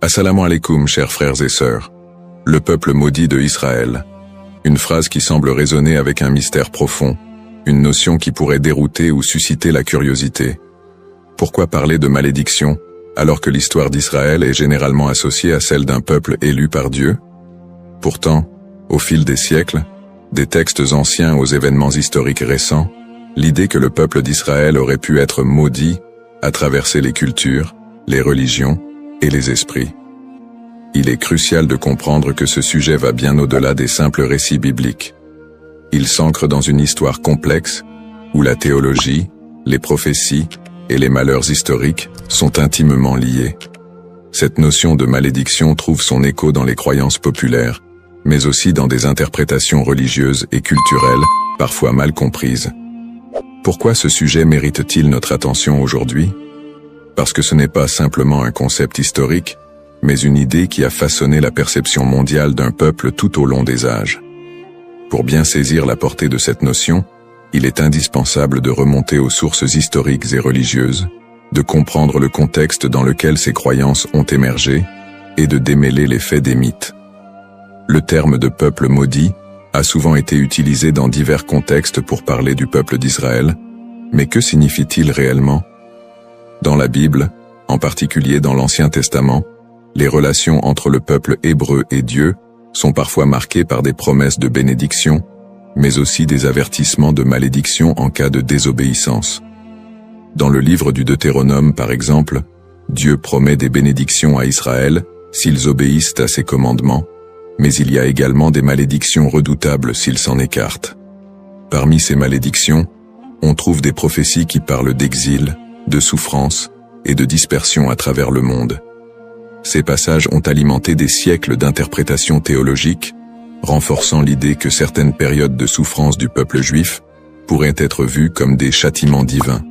Assalamu alaikum, chers frères et sœurs. Le peuple maudit de Israël. Une phrase qui semble résonner avec un mystère profond, une notion qui pourrait dérouter ou susciter la curiosité. Pourquoi parler de malédiction, alors que l'histoire d'Israël est généralement associée à celle d'un peuple élu par Dieu? Pourtant, au fil des siècles, des textes anciens aux événements historiques récents, l'idée que le peuple d'Israël aurait pu être maudit a traversé les cultures, les religions et les esprits. Il est crucial de comprendre que ce sujet va bien au-delà des simples récits bibliques. Il s'ancre dans une histoire complexe, où la théologie, les prophéties et les malheurs historiques sont intimement liés. Cette notion de malédiction trouve son écho dans les croyances populaires, mais aussi dans des interprétations religieuses et culturelles, parfois mal comprises. Pourquoi ce sujet mérite-t-il notre attention aujourd'hui? Parce que ce n'est pas simplement un concept historique, mais une idée qui a façonné la perception mondiale d'un peuple tout au long des âges. Pour bien saisir la portée de cette notion, il est indispensable de remonter aux sources historiques et religieuses, de comprendre le contexte dans lequel ces croyances ont émergé, et de démêler les faits des mythes. Le terme de peuple maudit a souvent été utilisé dans divers contextes pour parler du peuple d'Israël, mais que signifie-t-il réellement? Dans la Bible, en particulier dans l'Ancien Testament, les relations entre le peuple hébreu et Dieu sont parfois marquées par des promesses de bénédiction, mais aussi des avertissements de malédiction en cas de désobéissance. Dans le livre du Deutéronome, par exemple, Dieu promet des bénédictions à Israël s'ils obéissent à ses commandements, mais il y a également des malédictions redoutables s'ils s'en écartent. Parmi ces malédictions, on trouve des prophéties qui parlent d'exil, de souffrance et de dispersion à travers le monde. Ces passages ont alimenté des siècles d'interprétations théologiques, renforçant l'idée que certaines périodes de souffrance du peuple juif pourraient être vues comme des châtiments divins.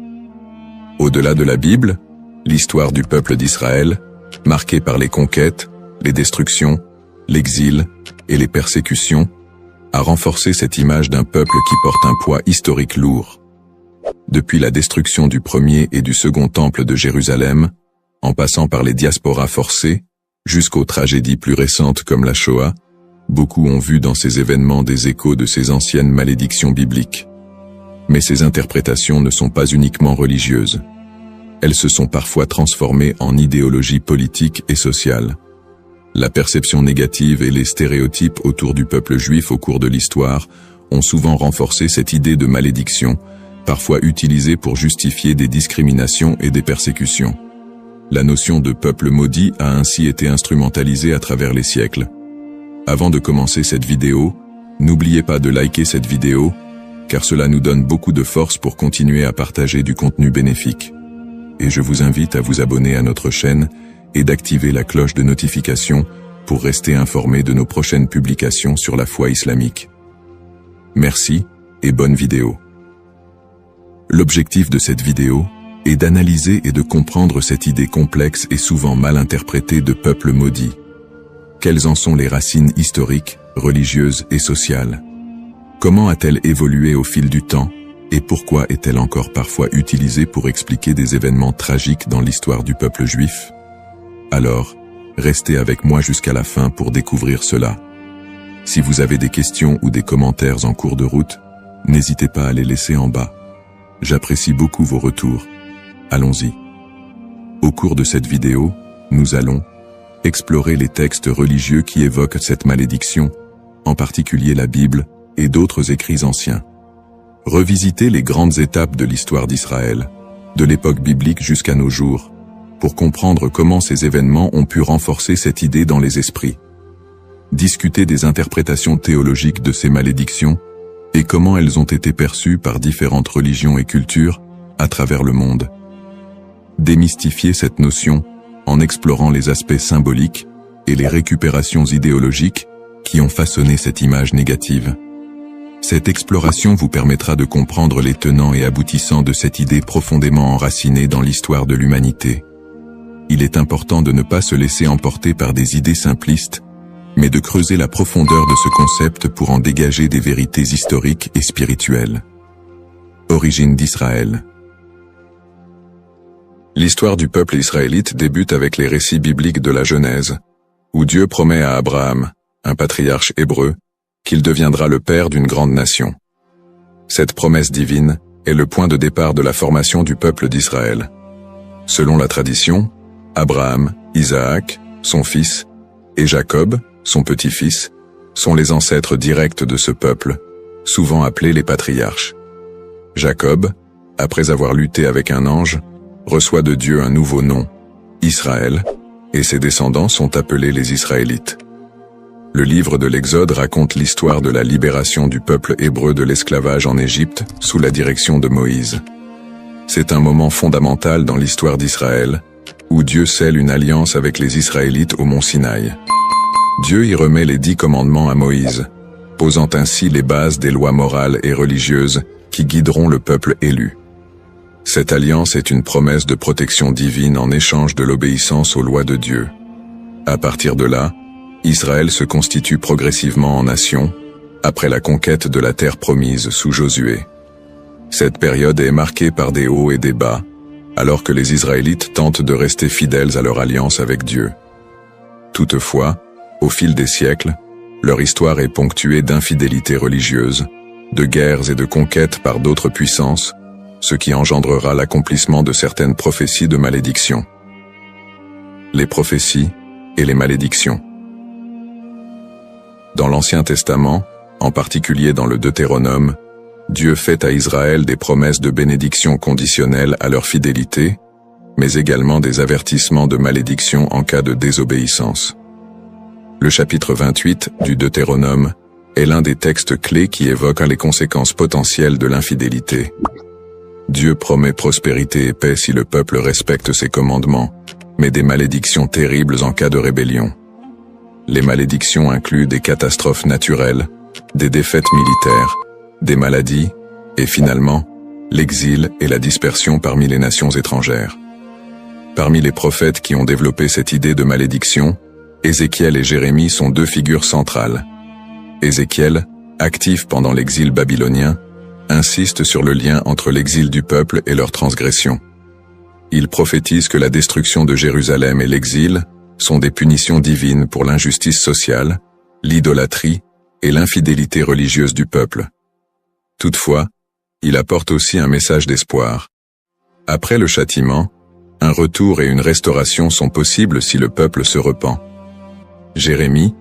Au-delà de la Bible, l'histoire du peuple d'Israël, marquée par les conquêtes, les destructions, l'exil et les persécutions, a renforcé cette image d'un peuple qui porte un poids historique lourd. Depuis la destruction du premier et du second temple de Jérusalem, en passant par les diasporas forcées, jusqu'aux tragédies plus récentes comme la Shoah, beaucoup ont vu dans ces événements des échos de ces anciennes malédictions bibliques. Mais ces interprétations ne sont pas uniquement religieuses. Elles se sont parfois transformées en idéologie politique et sociale. La perception négative et les stéréotypes autour du peuple juif au cours de l'histoire ont souvent renforcé cette idée de malédiction, parfois utilisée pour justifier des discriminations et des persécutions. La notion de peuple maudit a ainsi été instrumentalisée à travers les siècles. Avant de commencer cette vidéo, n'oubliez pas de liker cette vidéo, car cela nous donne beaucoup de force pour continuer à partager du contenu bénéfique. Et je vous invite à vous abonner à notre chaîne et d'activer la cloche de notification pour rester informé de nos prochaines publications sur la foi islamique. Merci et bonne vidéo. L'objectif de cette vidéo est d'analyser et de comprendre cette idée complexe et souvent mal interprétée de peuple maudit. Quelles en sont les racines historiques, religieuses et sociales? Comment a-t-elle évolué au fil du temps et pourquoi est-elle encore parfois utilisée pour expliquer des événements tragiques dans l'histoire du peuple juif? Alors, restez avec moi jusqu'à la fin pour découvrir cela. Si vous avez des questions ou des commentaires en cours de route, n'hésitez pas à les laisser en bas. J'apprécie beaucoup vos retours. Allons-y. Au cours de cette vidéo, nous allons explorer les textes religieux qui évoquent cette malédiction, en particulier la Bible et d'autres écrits anciens. Revisiter les grandes étapes de l'histoire d'Israël, de l'époque biblique jusqu'à nos jours, pour comprendre comment ces événements ont pu renforcer cette idée dans les esprits. Discuter des interprétations théologiques de ces malédictions et comment elles ont été perçues par différentes religions et cultures à travers le monde. Démystifier cette notion en explorant les aspects symboliques et les récupérations idéologiques qui ont façonné cette image négative. Cette exploration vous permettra de comprendre les tenants et aboutissants de cette idée profondément enracinée dans l'histoire de l'humanité. Il est important de ne pas se laisser emporter par des idées simplistes, mais de creuser la profondeur de ce concept pour en dégager des vérités historiques et spirituelles. Origine d'Israël. L'histoire du peuple israélite débute avec les récits bibliques de la Genèse, où Dieu promet à Abraham, un patriarche hébreu, qu'il deviendra le père d'une grande nation. Cette promesse divine est le point de départ de la formation du peuple d'Israël. Selon la tradition, Abraham, Isaac, son fils, et Jacob, son petit-fils, sont les ancêtres directs de ce peuple, souvent appelés les patriarches. Jacob, après avoir lutté avec un ange, reçoit de Dieu un nouveau nom, Israël, et ses descendants sont appelés les Israélites. Le livre de l'Exode raconte l'histoire de la libération du peuple hébreu de l'esclavage en Égypte sous la direction de Moïse. C'est un moment fondamental dans l'histoire d'Israël, où Dieu scelle une alliance avec les Israélites au mont Sinaï. Dieu y remet les 10 commandements à Moïse, posant ainsi les bases des lois morales et religieuses qui guideront le peuple élu. Cette alliance est une promesse de protection divine en échange de l'obéissance aux lois de Dieu. À partir de là, Israël se constitue progressivement en nation, après la conquête de la terre promise sous Josué. Cette période est marquée par des hauts et des bas, alors que les Israélites tentent de rester fidèles à leur alliance avec Dieu. Toutefois, au fil des siècles, leur histoire est ponctuée d'infidélités religieuses, de guerres et de conquêtes par d'autres puissances, ce qui engendrera l'accomplissement de certaines prophéties de malédiction. Les prophéties et les malédictions. Dans l'Ancien Testament, en particulier dans le Deutéronome, Dieu fait à Israël des promesses de bénédiction conditionnelles à leur fidélité, mais également des avertissements de malédiction en cas de désobéissance. Le chapitre 28 du Deutéronome est l'un des textes clés qui évoquent les conséquences potentielles de l'infidélité. Dieu promet prospérité et paix si le peuple respecte ses commandements, mais des malédictions terribles en cas de rébellion. Les malédictions incluent des catastrophes naturelles, des défaites militaires, des maladies, et finalement, l'exil et la dispersion parmi les nations étrangères. Parmi les prophètes qui ont développé cette idée de malédiction, Ézéchiel et Jérémie sont 2 figures centrales. Ézéchiel, actif pendant l'exil babylonien, insiste sur le lien entre l'exil du peuple et leur transgression. Il prophétise que la destruction de Jérusalem et l'exil sont des punitions divines pour l'injustice sociale, l'idolâtrie et l'infidélité religieuse du peuple. Toutefois, il apporte aussi un message d'espoir. Après le châtiment, un retour et une restauration sont possibles si le peuple se repent. Jérémie,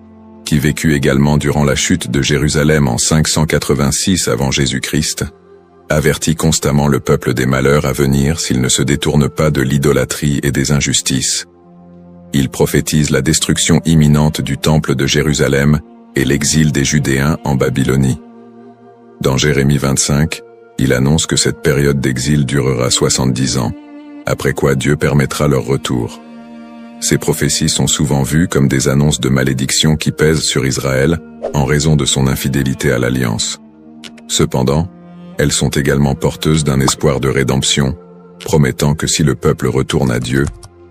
qui vécut également durant la chute de Jérusalem en 586 avant Jésus-Christ, avertit constamment le peuple des malheurs à venir s'il ne se détourne pas de l'idolâtrie et des injustices. Il prophétise la destruction imminente du temple de Jérusalem et l'exil des Judéens en Babylonie. Dans Jérémie 25, il annonce que cette période d'exil durera 70 ans, après quoi Dieu permettra leur retour. Ces prophéties sont souvent vues comme des annonces de malédiction qui pèsent sur Israël en raison de son infidélité à l'alliance. Cependant, elles sont également porteuses d'un espoir de rédemption, promettant que si le peuple retourne à Dieu,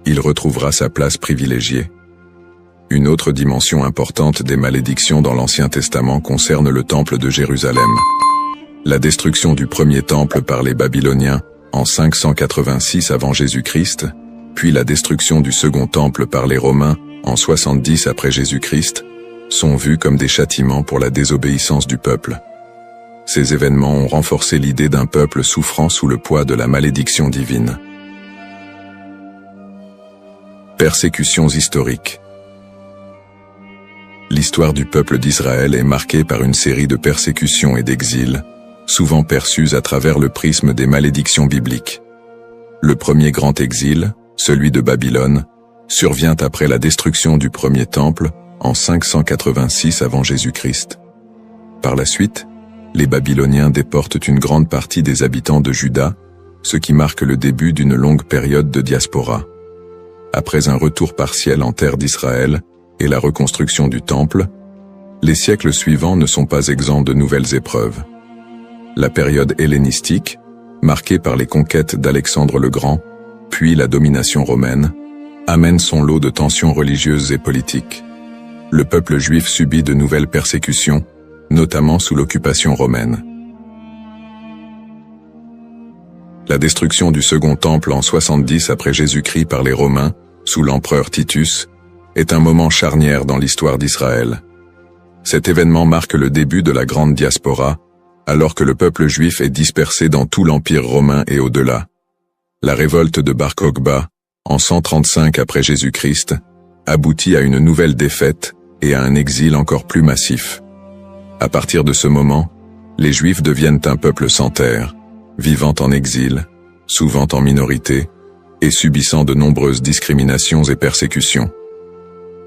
il retrouvera sa place privilégiée. Une autre dimension importante des malédictions dans l'Ancien Testament concerne le temple de Jérusalem. La destruction du premier temple par les Babyloniens en 586 avant Jésus-Christ, puis la destruction du second temple par les Romains en 70 après Jésus-Christ, sont vus comme des châtiments pour la désobéissance du peuple. Ces événements ont renforcé l'idée d'un peuple souffrant sous le poids de la malédiction divine. Persécutions historiques. L'histoire du peuple d'Israël est marquée par une série de persécutions et d'exils, souvent perçues à travers le prisme des malédictions bibliques. Le premier grand exil, celui de Babylone, survient après la destruction du premier temple en 586 avant Jésus-Christ. Par la suite, les Babyloniens déportent une grande partie des habitants de Juda, ce qui marque le début d'une longue période de diaspora. Après un retour partiel en terre d'Israël et la reconstruction du temple, les siècles suivants ne sont pas exempts de nouvelles épreuves. La période hellénistique, marquée par les conquêtes d'Alexandre le Grand, puis la domination romaine, amène son lot de tensions religieuses et politiques. Le peuple juif subit de nouvelles persécutions, notamment sous l'occupation romaine. La destruction du Second Temple en 70 après Jésus-Christ par les Romains, sous l'empereur Titus, est un moment charnière dans l'histoire d'Israël. Cet événement marque le début de la grande diaspora, alors que le peuple juif est dispersé dans tout l'Empire romain et au-delà. La révolte de Bar Kokhba, en 135 après Jésus-Christ, aboutit à une nouvelle défaite et à un exil encore plus massif. À partir de ce moment, les Juifs deviennent un peuple sans terre, vivant en exil, souvent en minorité, et subissant de nombreuses discriminations et persécutions.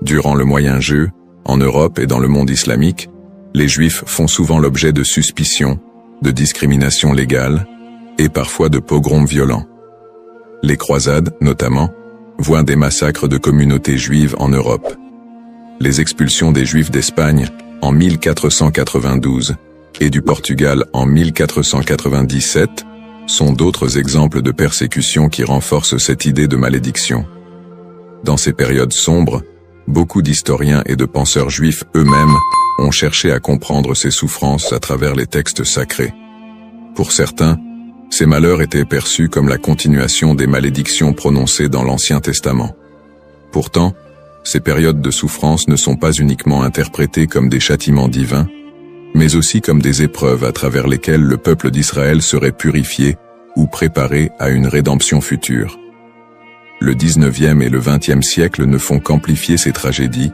Durant le Moyen-Âge, en Europe et dans le monde islamique, les Juifs font souvent l'objet de suspicions, de discriminations légales, et parfois de pogroms violents. Les croisades, notamment, voient des massacres de communautés juives en Europe. Les expulsions des Juifs d'Espagne, en 1492, et du Portugal en 1497, sont d'autres exemples de persécutions qui renforcent cette idée de malédiction. Dans ces périodes sombres, beaucoup d'historiens et de penseurs juifs eux-mêmes ont cherché à comprendre ces souffrances à travers les textes sacrés. Pour certains, ces malheurs étaient perçus comme la continuation des malédictions prononcées dans l'Ancien Testament. Pourtant, ces périodes de souffrance ne sont pas uniquement interprétées comme des châtiments divins, mais aussi comme des épreuves à travers lesquelles le peuple d'Israël serait purifié ou préparé à une rédemption future. Le 19e et le 20e siècle ne font qu'amplifier ces tragédies,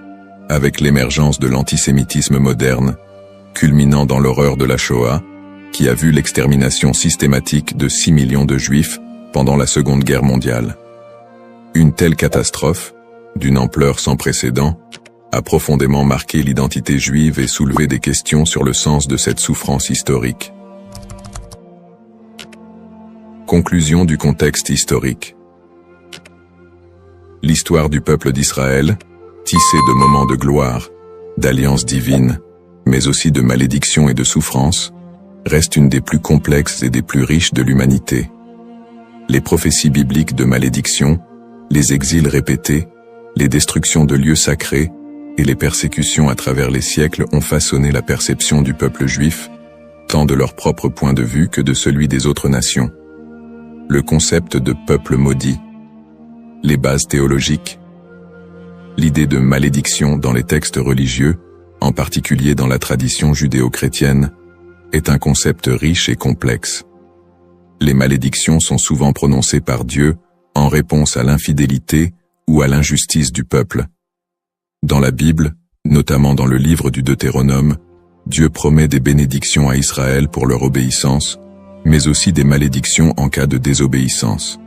avec l'émergence de l'antisémitisme moderne, culminant dans l'horreur de la Shoah, qui a vu l'extermination systématique de 6 millions de Juifs pendant la Seconde Guerre mondiale. Une telle catastrophe, d'une ampleur sans précédent, a profondément marqué l'identité juive et soulevé des questions sur le sens de cette souffrance historique. Conclusion du contexte historique. L'histoire du peuple d'Israël, tissée de moments de gloire, d'alliances divines, mais aussi de malédictions et de souffrances, reste une des plus complexes et des plus riches de l'humanité. Les prophéties bibliques de malédiction, les exils répétés, les destructions de lieux sacrés et les persécutions à travers les siècles ont façonné la perception du peuple juif, tant de leur propre point de vue que de celui des autres nations. Le concept de peuple maudit, les bases théologiques, l'idée de malédiction dans les textes religieux, en particulier dans la tradition judéo-chrétienne, est un concept riche et complexe. Les malédictions sont souvent prononcées par Dieu en réponse à l'infidélité ou à l'injustice du peuple. Dans la Bible, notamment dans le livre du Deutéronome, Dieu promet des bénédictions à Israël pour leur obéissance, mais aussi des malédictions en cas de désobéissance.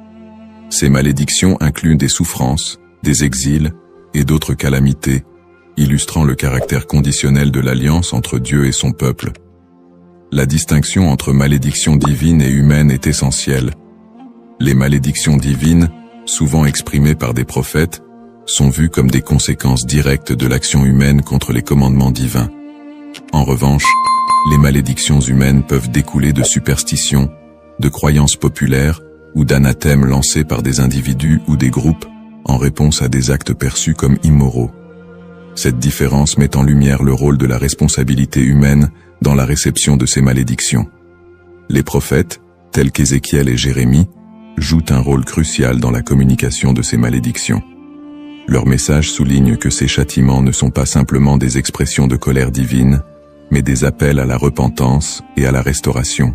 Ces malédictions incluent des souffrances, des exils et d'autres calamités, illustrant le caractère conditionnel de l'alliance entre Dieu et son peuple. La distinction entre malédiction divine et humaine est essentielle. Les malédictions divines, souvent exprimées par des prophètes, sont vues comme des conséquences directes de l'action humaine contre les commandements divins. En revanche, les malédictions humaines peuvent découler de superstitions, de croyances populaires ou d'anathèmes lancés par des individus ou des groupes en réponse à des actes perçus comme immoraux. Cette différence met en lumière le rôle de la responsabilité humaine dans la réception de ces malédictions. Les prophètes, tels qu'Ézéchiel et Jérémie, jouent un rôle crucial dans la communication de ces malédictions. Leur message souligne que ces châtiments ne sont pas simplement des expressions de colère divine, mais des appels à la repentance et à la restauration.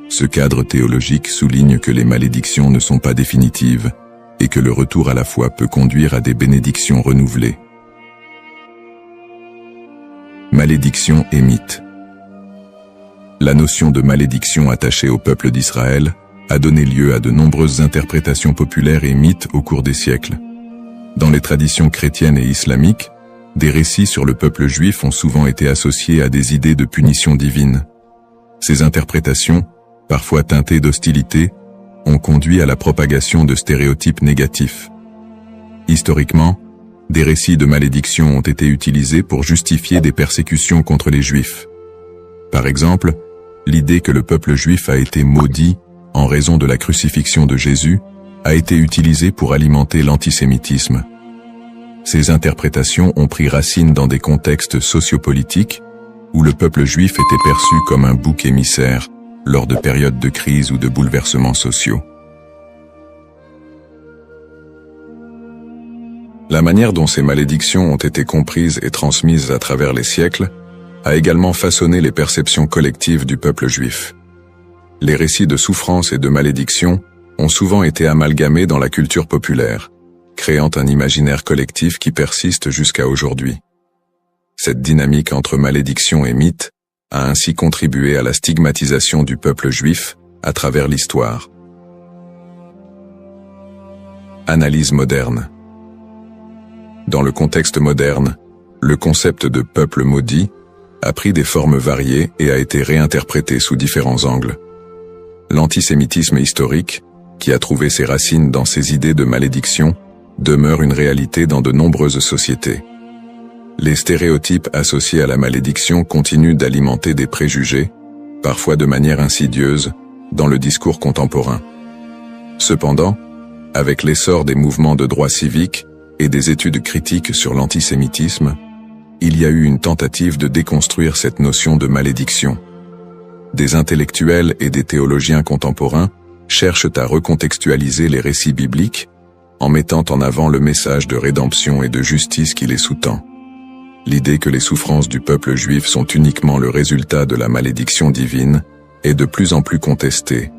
Ce cadre théologique souligne que les malédictions ne sont pas définitives et que le retour à la foi peut conduire à des bénédictions renouvelées. Malédiction et mythe. La notion de malédiction attachée au peuple d'Israël a donné lieu à de nombreuses interprétations populaires et mythes au cours des siècles. Dans les traditions chrétiennes et islamiques, des récits sur le peuple juif ont souvent été associés à des idées de punition divine. Ces interprétations, parfois teintées d'hostilité, ont conduit à la propagation de stéréotypes négatifs. Historiquement, des récits de malédiction ont été utilisés pour justifier des persécutions contre les Juifs. Par exemple, l'idée que le peuple juif a été maudit en raison de la crucifixion de Jésus a été utilisée pour alimenter l'antisémitisme. Ces interprétations ont pris racine dans des contextes sociopolitiques où le peuple juif était perçu comme un bouc émissaire, lors de périodes de crise ou de bouleversements sociaux. La manière dont ces malédictions ont été comprises et transmises à travers les siècles a également façonné les perceptions collectives du peuple juif. Les récits de souffrance et de malédiction ont souvent été amalgamés dans la culture populaire, créant un imaginaire collectif qui persiste jusqu'à aujourd'hui. Cette dynamique entre malédiction et mythe a ainsi contribué à la stigmatisation du peuple juif à travers l'histoire. Analyse moderne. Dans le contexte moderne, le concept de peuple maudit a pris des formes variées et a été réinterprété sous différents angles. L'antisémitisme historique, qui a trouvé ses racines dans ces idées de malédiction, demeure une réalité dans de nombreuses sociétés. Les stéréotypes associés à la malédiction continuent d'alimenter des préjugés, parfois de manière insidieuse, dans le discours contemporain. Cependant, avec l'essor des mouvements de droit civique et des études critiques sur l'antisémitisme, il y a eu une tentative de déconstruire cette notion de malédiction. Des intellectuels et des théologiens contemporains cherchent à recontextualiser les récits bibliques en mettant en avant le message de rédemption et de justice qui les sous-tend. L'idée que les souffrances du peuple juif sont uniquement le résultat de la malédiction divine est de plus en plus contestée,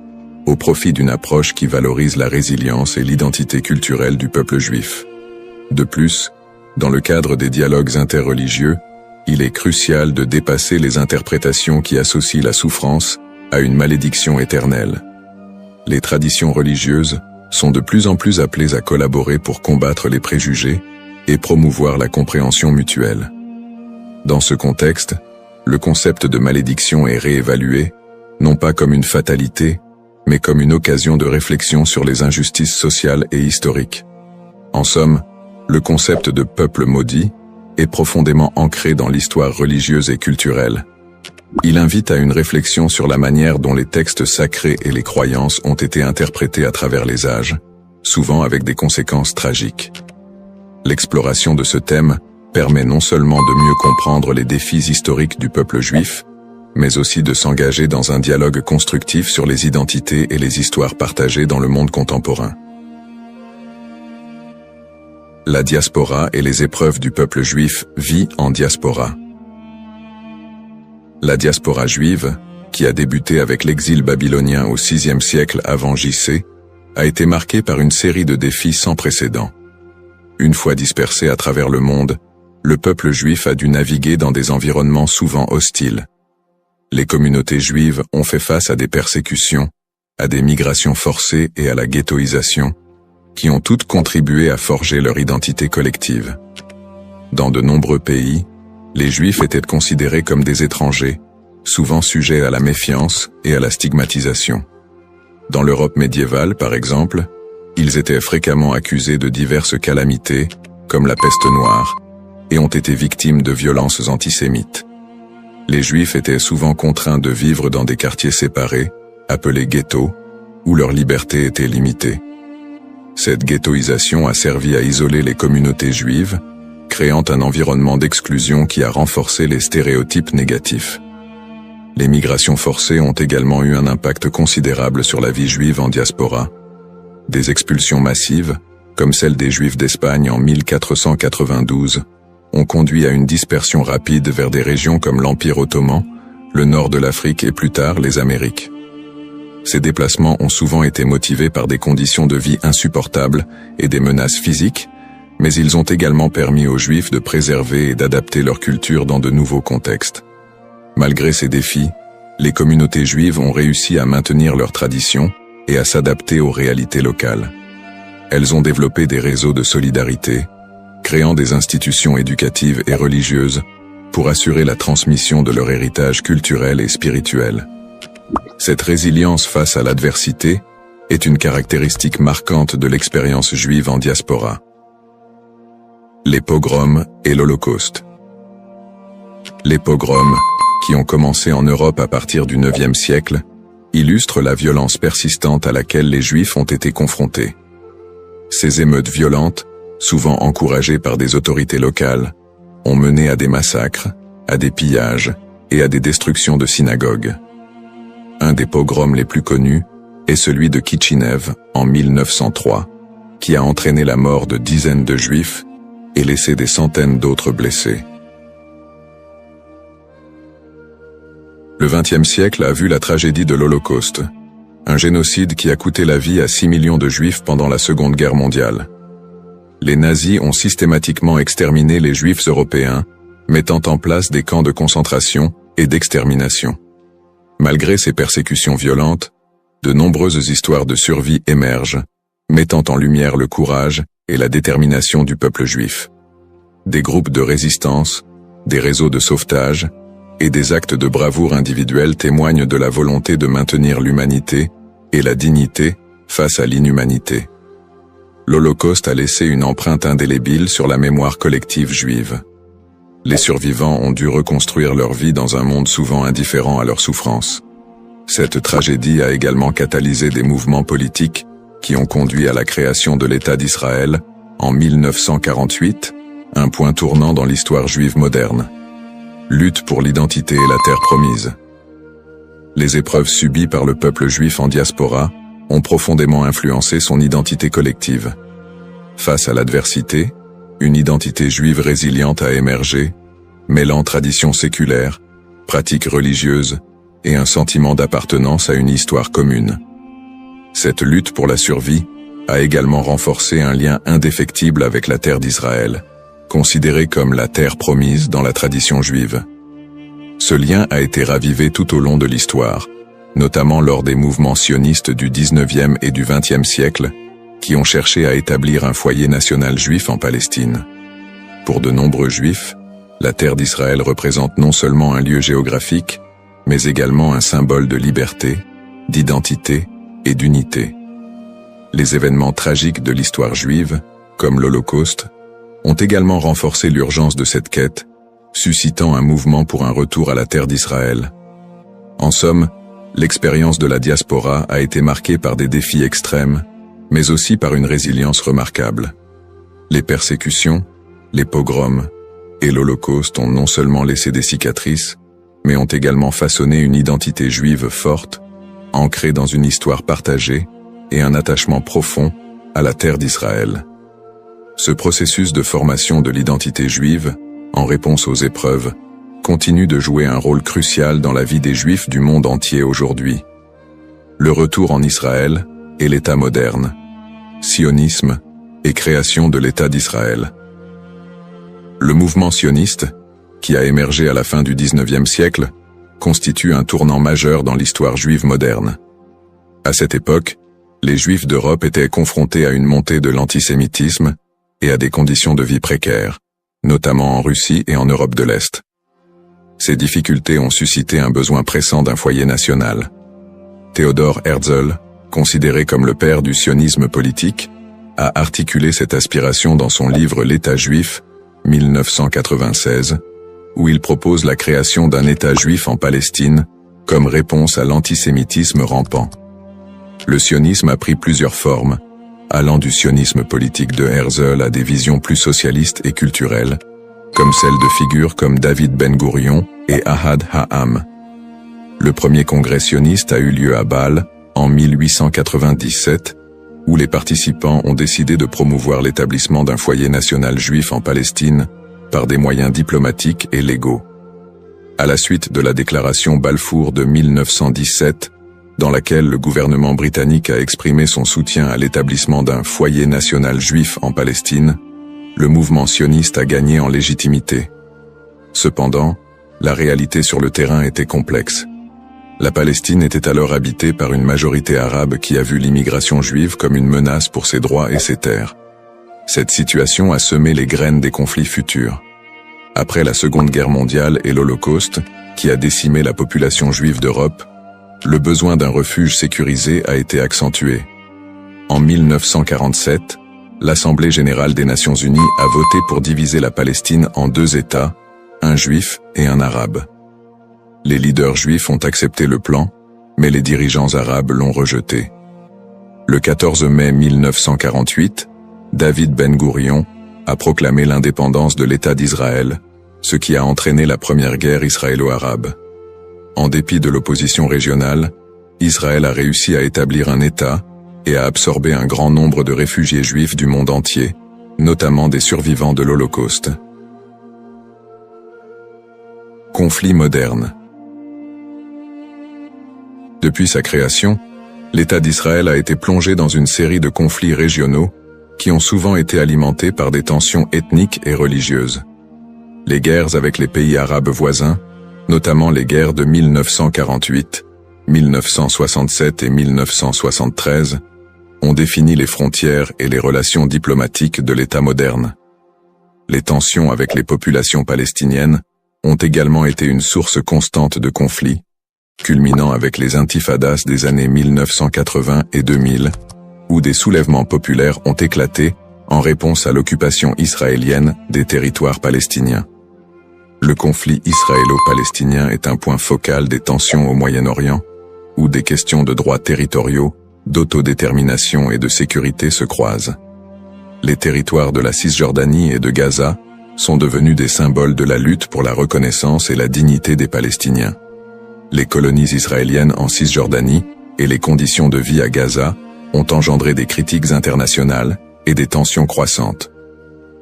au profit d'une approche qui valorise la résilience et l'identité culturelle du peuple juif. De plus, dans le cadre des dialogues interreligieux, il est crucial de dépasser les interprétations qui associent la souffrance à une malédiction éternelle. Les traditions religieuses sont de plus en plus appelées à collaborer pour combattre les préjugés et promouvoir la compréhension mutuelle. Dans ce contexte, le concept de malédiction est réévalué, non pas comme une fatalité, mais comme une occasion de réflexion sur les injustices sociales et historiques. En somme, le concept de peuple maudit est profondément ancré dans l'histoire religieuse et culturelle. Il invite à une réflexion sur la manière dont les textes sacrés et les croyances ont été interprétés à travers les âges, souvent avec des conséquences tragiques. L'exploration de ce thème permet non seulement de mieux comprendre les défis historiques du peuple juif, mais aussi de s'engager dans un dialogue constructif sur les identités et les histoires partagées dans le monde contemporain. La diaspora et les épreuves du peuple juif vit en diaspora. La diaspora juive, qui a débuté avec l'exil babylonien au VIe siècle avant J.C., a été marquée par une série de défis sans précédent. Une fois dispersé à travers le monde, le peuple juif a dû naviguer dans des environnements souvent hostiles. Les communautés juives ont fait face à des persécutions, à des migrations forcées et à la ghettoisation, qui ont toutes contribué à forger leur identité collective. Dans de nombreux pays, les Juifs étaient considérés comme des étrangers, souvent sujets à la méfiance et à la stigmatisation. Dans l'Europe médiévale, par exemple, ils étaient fréquemment accusés de diverses calamités, comme la peste noire, et ont été victimes de violences antisémites. Les Juifs étaient souvent contraints de vivre dans des quartiers séparés, appelés ghettos, où leur liberté était limitée. Cette ghettoisation a servi à isoler les communautés juives, créant un environnement d'exclusion qui a renforcé les stéréotypes négatifs. Les migrations forcées ont également eu un impact considérable sur la vie juive en diaspora. Des expulsions massives, comme celle des Juifs d'Espagne en 1492, ont conduit à une dispersion rapide vers des régions comme l'Empire ottoman, le nord de l'Afrique et plus tard les Amériques. Ces déplacements ont souvent été motivés par des conditions de vie insupportables et des menaces physiques, mais ils ont également permis aux Juifs de préserver et d'adapter leur culture dans de nouveaux contextes. Malgré ces défis, les communautés juives ont réussi à maintenir leurs traditions et à s'adapter aux réalités locales. Elles ont développé des réseaux de solidarité, créant des institutions éducatives et religieuses pour assurer la transmission de leur héritage culturel et spirituel. Cette résilience face à l'adversité est une caractéristique marquante de l'expérience juive en diaspora. Les pogroms et l'Holocauste. Les pogroms, qui ont commencé en Europe à partir du IXe siècle, illustrent la violence persistante à laquelle les Juifs ont été confrontés. Ces émeutes violentes, souvent encouragées par des autorités locales, ont mené à des massacres, à des pillages et à des destructions de synagogues. Un des pogroms les plus connus est celui de Kitchinev en 1903, qui a entraîné la mort de dizaines de Juifs et laissé des centaines d'autres blessés. Le XXe siècle a vu la tragédie de l'Holocauste, un génocide qui a coûté la vie à 6 millions de Juifs pendant la Seconde Guerre mondiale. Les nazis ont systématiquement exterminé les Juifs européens, mettant en place des camps de concentration et d'extermination. Malgré ces persécutions violentes, de nombreuses histoires de survie émergent, mettant en lumière le courage et la détermination du peuple juif. Des groupes de résistance, des réseaux de sauvetage et des actes de bravoure individuels témoignent de la volonté de maintenir l'humanité et la dignité face à l'inhumanité. L'Holocauste a laissé une empreinte indélébile sur la mémoire collective juive. Les survivants ont dû reconstruire leur vie dans un monde souvent indifférent à leur souffrance. Cette tragédie a également catalysé des mouvements politiques qui ont conduit à la création de l'État d'Israël en 1948, un point tournant dans l'histoire juive moderne. Lutte pour l'identité et la terre promise. Les épreuves subies par le peuple juif en diaspora ont profondément influencé son identité collective. Face à l'adversité, une identité juive résiliente a émergé, mêlant traditions séculaires, pratiques religieuses et un sentiment d'appartenance à une histoire commune. Cette lutte pour la survie a également renforcé un lien indéfectible avec la terre d'Israël, considérée comme la terre promise dans la tradition juive. Ce lien a été ravivé tout au long de l'histoire, notamment lors des mouvements sionistes du XIXe et du XXe siècle, qui ont cherché à établir un foyer national juif en Palestine. Pour de nombreux juifs, la terre d'Israël représente non seulement un lieu géographique, mais également un symbole de liberté, d'identité et d'unité. Les événements tragiques de l'histoire juive, comme l'Holocauste, ont également renforcé l'urgence de cette quête, suscitant un mouvement pour un retour à la terre d'Israël. En somme, l'expérience de la diaspora a été marquée par des défis extrêmes, mais aussi par une résilience remarquable. Les persécutions, les pogroms et l'Holocauste ont non seulement laissé des cicatrices, mais ont également façonné une identité juive forte, ancrée dans une histoire partagée et un attachement profond à la terre d'Israël. Ce processus de formation de l'identité juive, en réponse aux épreuves, continue de jouer un rôle crucial dans la vie des Juifs du monde entier aujourd'hui. Le retour en Israël et l'État moderne, sionisme et création de l'État d'Israël. Le mouvement sioniste, qui a émergé à la fin du XIXe siècle, constitue un tournant majeur dans l'histoire juive moderne. À cette époque, les Juifs d'Europe étaient confrontés à une montée de l'antisémitisme et à des conditions de vie précaires, notamment en Russie et en Europe de l'Est. Ces difficultés ont suscité un besoin pressant d'un foyer national. Theodor Herzl, considéré comme le père du sionisme politique, a articulé cette aspiration dans son livre L'État juif, 1996, où il propose la création d'un État juif en Palestine comme réponse à l'antisémitisme rampant. Le sionisme a pris plusieurs formes, allant du sionisme politique de Herzl à des visions plus socialistes et culturelles, comme celles de figures comme David Ben-Gourion et Ahad Ha'am. Le premier congrès sioniste a eu lieu à Bâle en 1897, où les participants ont décidé de promouvoir l'établissement d'un foyer national juif en Palestine par des moyens diplomatiques et légaux. À la suite de la déclaration Balfour de 1917, dans laquelle le gouvernement britannique a exprimé son soutien à l'établissement d'un foyer national juif en Palestine, le mouvement sioniste a gagné en légitimité. Cependant, la réalité sur le terrain était complexe. La Palestine était alors habitée par une majorité arabe qui a vu l'immigration juive comme une menace pour ses droits et ses terres. Cette situation a semé les graines des conflits futurs. Après la Seconde Guerre mondiale et l'Holocauste, qui a décimé la population juive d'Europe, le besoin d'un refuge sécurisé a été accentué. En 1947, l'Assemblée générale des Nations unies a voté pour diviser la Palestine en deux États, un juif et un arabe. Les leaders juifs ont accepté le plan, mais les dirigeants arabes l'ont rejeté. Le 14 mai 1948, David Ben-Gourion a proclamé l'indépendance de l'État d'Israël, ce qui a entraîné la première guerre israélo-arabe. En dépit de l'opposition régionale, Israël a réussi à établir un État et à absorber un grand nombre de réfugiés juifs du monde entier, notamment des survivants de l'Holocauste. Conflit moderne. Depuis sa création, l'État d'Israël a été plongé dans une série de conflits régionaux qui ont souvent été alimentés par des tensions ethniques et religieuses. Les guerres avec les pays arabes voisins, notamment les guerres de 1948, 1967 et 1973, ont défini les frontières et les relations diplomatiques de l'État moderne. Les tensions avec les populations palestiniennes ont également été une source constante de conflits, culminant avec les intifadas des années 1980 et 2000, où des soulèvements populaires ont éclaté en réponse à l'occupation israélienne des territoires palestiniens. Le conflit israélo-palestinien est un point focal des tensions au Moyen-Orient, où des questions de droits territoriaux, d'autodétermination et de sécurité se croisent. Les territoires de la Cisjordanie et de Gaza sont devenus des symboles de la lutte pour la reconnaissance et la dignité des Palestiniens. Les colonies israéliennes en Cisjordanie et les conditions de vie à Gaza ont engendré des critiques internationales et des tensions croissantes.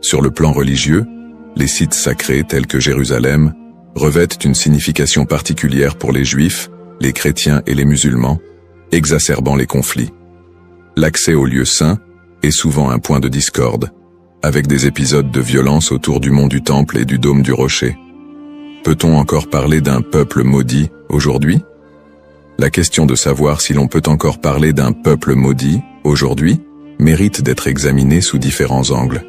Sur le plan religieux, les sites sacrés tels que Jérusalem revêtent une signification particulière pour les Juifs, les chrétiens et les musulmans, exacerbant les conflits. L'accès aux lieux saints est souvent un point de discorde, avec des épisodes de violence autour du mont du Temple et du dôme du Rocher. Peut-on encore parler d'un peuple maudit aujourd'hui? La question de savoir si l'on peut encore parler d'un peuple maudit aujourd'hui mérite d'être examinée sous différents angles.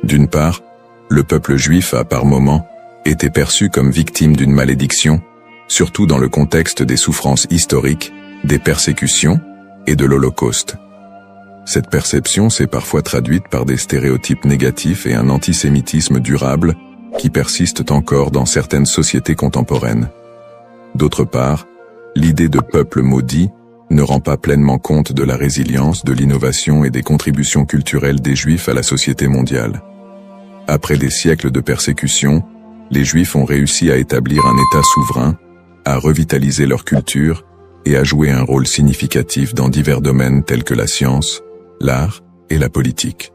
D'une part, le peuple juif a par moments été perçu comme victime d'une malédiction, surtout dans le contexte des souffrances historiques, des persécutions et de l'Holocauste. Cette perception s'est parfois traduite par des stéréotypes négatifs et un antisémitisme durable qui persistent encore dans certaines sociétés contemporaines. D'autre part, l'idée de peuple maudit ne rend pas pleinement compte de la résilience, de l'innovation et des contributions culturelles des Juifs à la société mondiale. Après des siècles de persécution, les Juifs ont réussi à établir un État souverain, à revitaliser leur culture et à jouer un rôle significatif dans divers domaines tels que la science, l'art et la politique.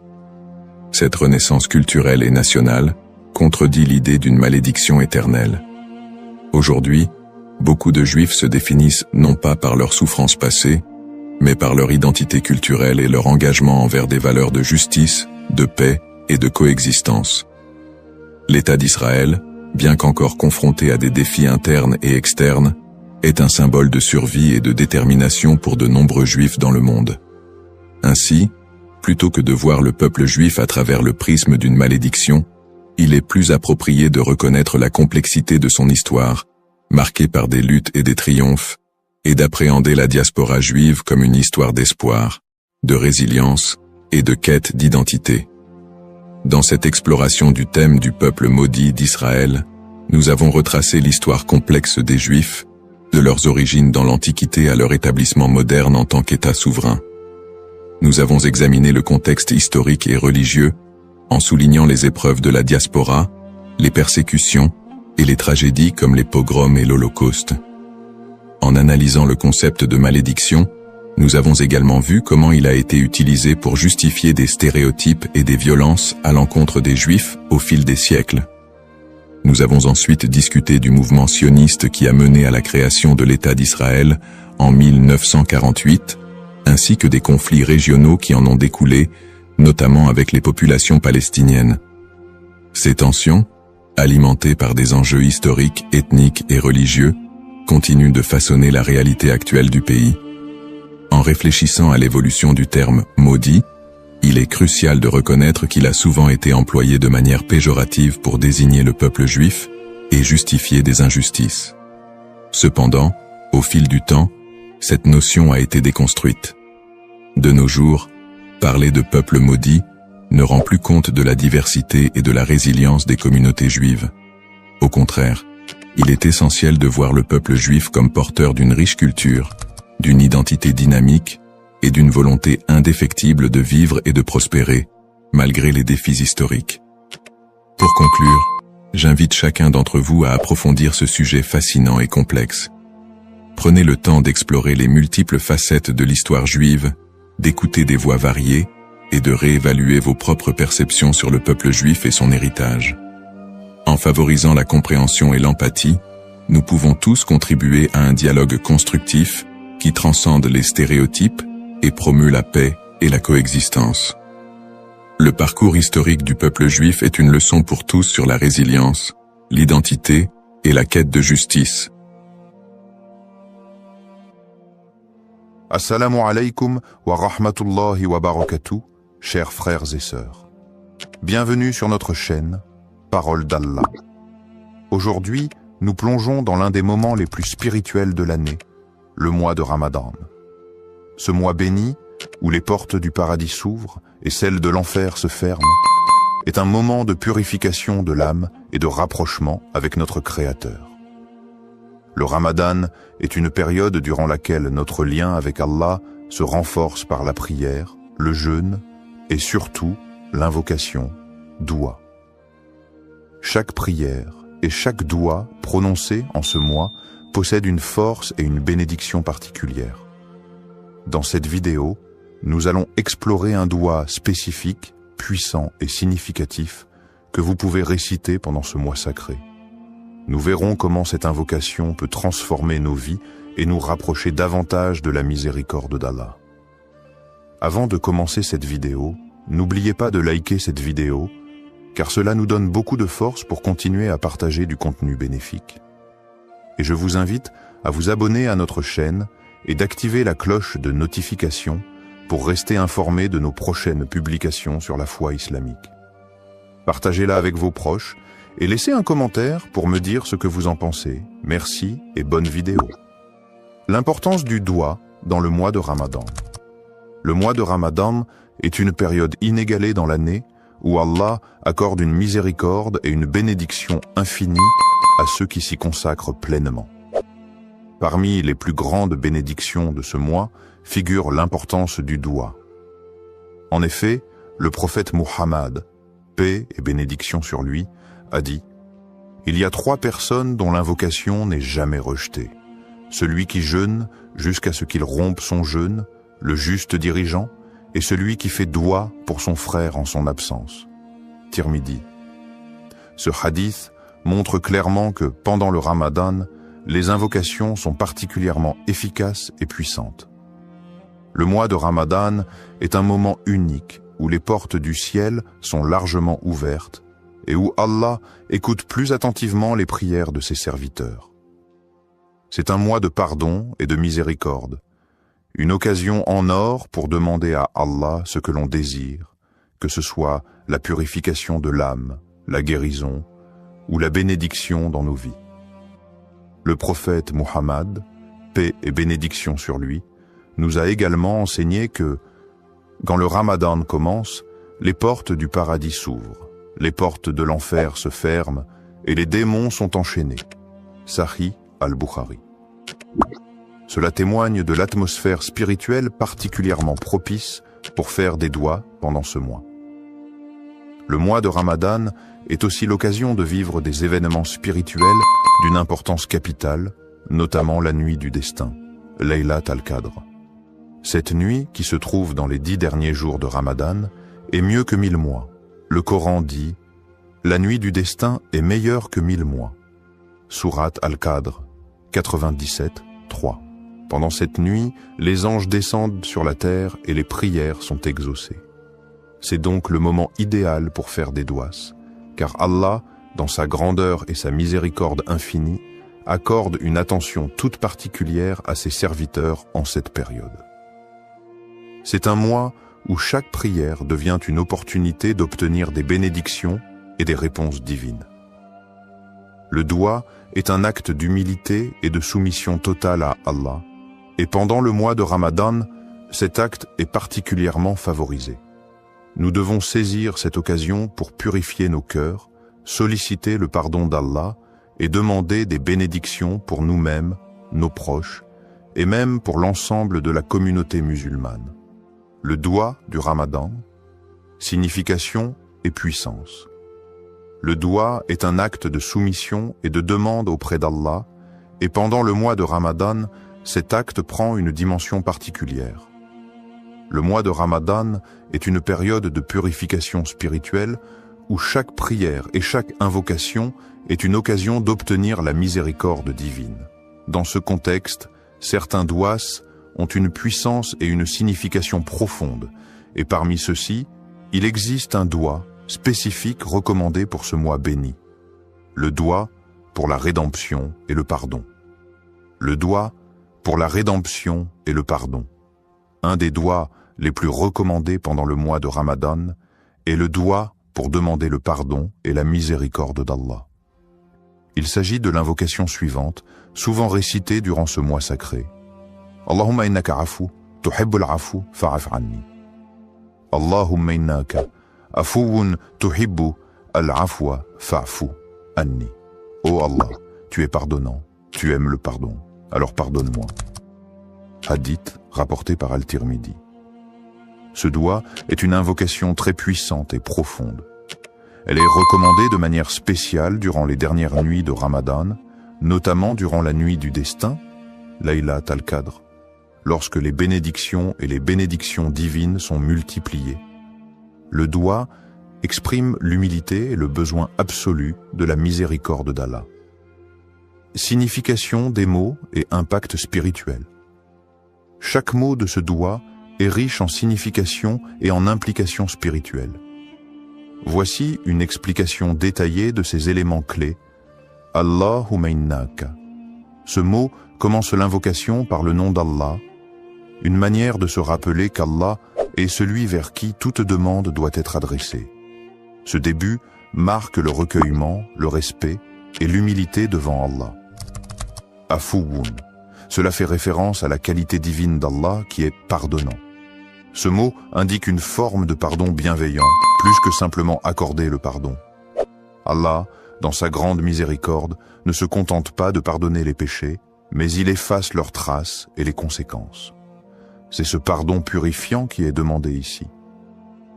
Cette renaissance culturelle et nationale contredit l'idée d'une malédiction éternelle. Aujourd'hui, beaucoup de Juifs se définissent non pas par leurs souffrances passées, mais par leur identité culturelle et leur engagement envers des valeurs de justice, de paix et de coexistence. L'État d'Israël, bien qu'encore confronté à des défis internes et externes, est un symbole de survie et de détermination pour de nombreux Juifs dans le monde. Ainsi, plutôt que de voir le peuple juif à travers le prisme d'une malédiction, il est plus approprié de reconnaître la complexité de son histoire, marquée par des luttes et des triomphes, et d'appréhender la diaspora juive comme une histoire d'espoir, de résilience et de quête d'identité. Dans cette exploration du thème du peuple maudit d'Israël, nous avons retracé l'histoire complexe des Juifs, de leurs origines dans l'Antiquité à leur établissement moderne en tant qu'État souverain. Nous avons examiné le contexte historique et religieux, en soulignant les épreuves de la diaspora, les persécutions et les tragédies comme les pogroms et l'Holocauste. En analysant le concept de malédiction, nous avons également vu comment il a été utilisé pour justifier des stéréotypes et des violences à l'encontre des Juifs au fil des siècles. Nous avons ensuite discuté du mouvement sioniste qui a mené à la création de l'État d'Israël en 1948, ainsi que des conflits régionaux qui en ont découlé, notamment avec les populations palestiniennes. Ces tensions, alimentées par des enjeux historiques, ethniques et religieux, continuent de façonner la réalité actuelle du pays. En réfléchissant à l'évolution du terme « maudit », il est crucial de reconnaître qu'il a souvent été employé de manière péjorative pour désigner le peuple juif et justifier des injustices. Cependant, au fil du temps, cette notion a été déconstruite. De nos jours, parler de peuple maudit ne rend plus compte de la diversité et de la résilience des communautés juives. Au contraire, il est essentiel de voir le peuple juif comme porteur d'une riche culture, d'une identité dynamique et d'une volonté indéfectible de vivre et de prospérer, malgré les défis historiques. Pour conclure, j'invite chacun d'entre vous à approfondir ce sujet fascinant et complexe. Prenez le temps d'explorer les multiples facettes de l'histoire juive, d'écouter des voix variées et de réévaluer vos propres perceptions sur le peuple juif et son héritage. En favorisant la compréhension et l'empathie, nous pouvons tous contribuer à un dialogue constructif qui transcende les stéréotypes et promeut la paix et la coexistence. Le parcours historique du peuple juif est une leçon pour tous sur la résilience, l'identité et la quête de justice. Assalamu alaikum wa rahmatullahi wa barakatuh, chers frères et sœurs. Bienvenue sur notre chaîne, Parole d'Allah. Aujourd'hui, nous plongeons dans l'un des moments les plus spirituels de l'année, le mois de Ramadan. Ce mois béni, où les portes du paradis s'ouvrent et celles de l'enfer se ferment, est un moment de purification de l'âme et de rapprochement avec notre Créateur. Le Ramadan est une période durant laquelle notre lien avec Allah se renforce par la prière, le jeûne et surtout l'invocation, doua. Chaque prière et chaque doua prononcée en ce mois possède une force et une bénédiction particulière. Dans cette vidéo, nous allons explorer un doua spécifique, puissant et significatif que vous pouvez réciter pendant ce mois sacré. Nous verrons comment cette invocation peut transformer nos vies et nous rapprocher davantage de la miséricorde d'Allah. Avant de commencer cette vidéo, n'oubliez pas de liker cette vidéo, car cela nous donne beaucoup de force pour continuer à partager du contenu bénéfique. Et je vous invite à vous abonner à notre chaîne et d'activer la cloche de notification pour rester informé de nos prochaines publications sur la foi islamique. Partagez-la avec vos proches et laissez un commentaire pour me dire ce que vous en pensez. Merci et bonne vidéo. L'importance du doua dans le mois de Ramadan. Le mois de Ramadan est une période inégalée dans l'année où Allah accorde une miséricorde et une bénédiction infinie à ceux qui s'y consacrent pleinement. Parmi les plus grandes bénédictions de ce mois figure l'importance du doua. En effet, le prophète Muhammad, paix et bénédiction sur lui, a dit « Il y a 3 personnes dont l'invocation n'est jamais rejetée. Celui qui jeûne jusqu'à ce qu'il rompe son jeûne, le juste dirigeant, et celui qui fait doua pour son frère en son absence. » Tirmidhi. Ce hadith montre clairement que pendant le Ramadan, les invocations sont particulièrement efficaces et puissantes. Le mois de Ramadan est un moment unique où les portes du ciel sont largement ouvertes et où Allah écoute plus attentivement les prières de ses serviteurs. C'est un mois de pardon et de miséricorde, une occasion en or pour demander à Allah ce que l'on désire, que ce soit la purification de l'âme, la guérison ou la bénédiction dans nos vies. Le prophète Muhammad, paix et bénédiction sur lui, nous a également enseigné que, quand le Ramadan commence, les portes du paradis s'ouvrent, les portes de l'enfer se ferment et les démons sont enchaînés. Sahih al-Bukhari. Cela témoigne de l'atmosphère spirituelle particulièrement propice pour faire des doua pendant ce mois. Le mois de Ramadan est aussi l'occasion de vivre des événements spirituels d'une importance capitale, notamment la nuit du destin, Laylat al-Qadr. Cette nuit, qui se trouve dans les 10 derniers jours de Ramadan, est mieux que 1000 mois. Le Coran dit « La nuit du destin est meilleure que 1000 mois ». Sourate Al-Qadr, 97, 3. Pendant cette nuit, les anges descendent sur la terre et les prières sont exaucées. C'est donc le moment idéal pour faire des douas, car Allah, dans sa grandeur et sa miséricorde infinie, accorde une attention toute particulière à ses serviteurs en cette période. C'est un mois où chaque prière devient une opportunité d'obtenir des bénédictions et des réponses divines. Le doua est un acte d'humilité et de soumission totale à Allah, et pendant le mois de Ramadan, cet acte est particulièrement favorisé. Nous devons saisir cette occasion pour purifier nos cœurs, solliciter le pardon d'Allah et demander des bénédictions pour nous-mêmes, nos proches, et même pour l'ensemble de la communauté musulmane. Le doua du Ramadan, signification et puissance. Le doua est un acte de soumission et de demande auprès d'Allah, et pendant le mois de Ramadan, cet acte prend une dimension particulière. Le mois de Ramadan est une période de purification spirituelle où chaque prière et chaque invocation est une occasion d'obtenir la miséricorde divine. Dans ce contexte, certains douas ont une puissance et une signification profonde, et parmi ceux-ci, il existe un doua spécifique recommandé pour ce mois béni. Le doua pour la rédemption et le pardon. Le doua pour la rédemption et le pardon. Un des douas les plus recommandés pendant le mois de Ramadan est le doua pour demander le pardon et la miséricorde d'Allah. Il s'agit de l'invocation suivante, souvent récitée durant ce mois sacré. Allahumma innaka afu, tuhibbul afu, fa'af anni. Allahumma innaka afuwun tuhibbu al-afwa fa'fu anni. Ô Allah, tu es pardonnant, tu aimes le pardon, alors pardonne-moi. Hadith rapporté par Al-Tirmidhi. Ce doua est une invocation très puissante et profonde. Elle est recommandée de manière spéciale durant les dernières nuits de Ramadan, notamment durant la nuit du destin, Laylat al-Qadr, lorsque les bénédictions et les bénédictions divines sont multipliées. Le doua exprime l'humilité et le besoin absolu de la miséricorde d'Allah. Signification des mots et impact spirituel. Chaque mot de ce doua est riche en signification et en implications spirituelles. Voici une explication détaillée de ces éléments clés. Allahumma innaka. Ce mot commence l'invocation par le nom d'Allah, une manière de se rappeler qu'Allah est celui vers qui toute demande doit être adressée. Ce début marque le recueillement, le respect et l'humilité devant Allah. Afuwun. Cela fait référence à la qualité divine d'Allah qui est pardonnant. Ce mot indique une forme de pardon bienveillant, plus que simplement accorder le pardon. Allah, dans sa grande miséricorde, ne se contente pas de pardonner les péchés, mais il efface leurs traces et les conséquences. C'est ce pardon purifiant qui est demandé ici.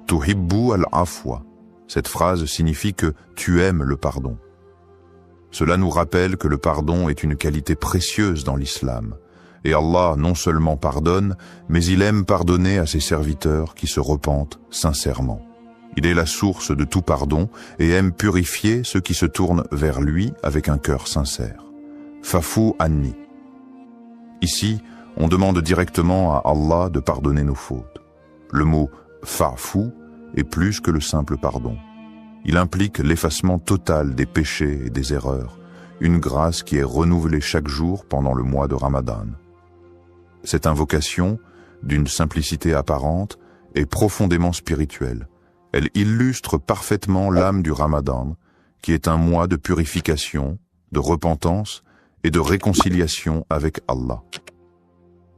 Tuhibbu al-afwa. Cette phrase signifie que tu aimes le pardon. Cela nous rappelle que le pardon est une qualité précieuse dans l'islam. Et Allah non seulement pardonne, mais il aime pardonner à ses serviteurs qui se repentent sincèrement. Il est la source de tout pardon et aime purifier ceux qui se tournent vers lui avec un cœur sincère. Fa'fu anni. Ici, on demande directement à Allah de pardonner nos fautes. Le mot fa'fu est plus que le simple pardon. Il implique l'effacement total des péchés et des erreurs, une grâce qui est renouvelée chaque jour pendant le mois de Ramadan. Cette invocation, d'une simplicité apparente, est profondément spirituelle. Elle illustre parfaitement l'âme du Ramadan, qui est un mois de purification, de repentance et de réconciliation avec Allah.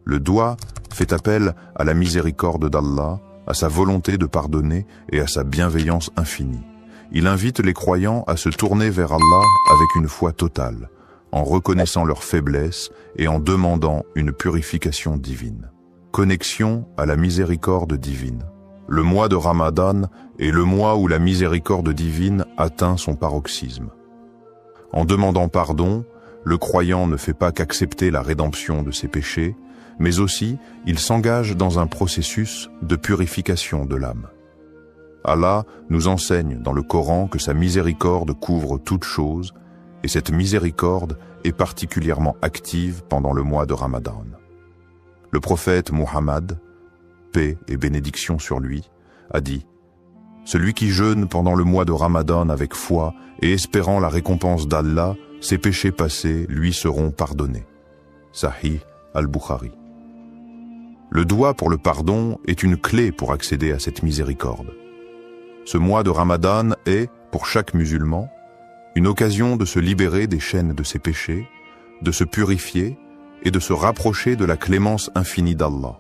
Le doua fait appel à la miséricorde d'Allah, à sa volonté de pardonner et à sa bienveillance infinie. Il invite les croyants à se tourner vers Allah avec une foi totale, en reconnaissant leurs faiblesses et en demandant une purification divine. Connexion à la miséricorde divine. Le mois de Ramadan est le mois où la miséricorde divine atteint son paroxysme. En demandant pardon, le croyant ne fait pas qu'accepter la rédemption de ses péchés, mais aussi il s'engage dans un processus de purification de l'âme. Allah nous enseigne dans le Coran que sa miséricorde couvre toute chose, et cette miséricorde est particulièrement active pendant le mois de Ramadan. Le prophète Muhammad, paix et bénédiction sur lui, a dit « Celui qui jeûne pendant le mois de Ramadan avec foi et espérant la récompense d'Allah, ses péchés passés lui seront pardonnés. » Sahih al-Bukhari. Le doua pour le pardon est une clé pour accéder à cette miséricorde. Ce mois de Ramadan est, pour chaque musulman, une occasion de se libérer des chaînes de ses péchés, de se purifier et de se rapprocher de la clémence infinie d'Allah.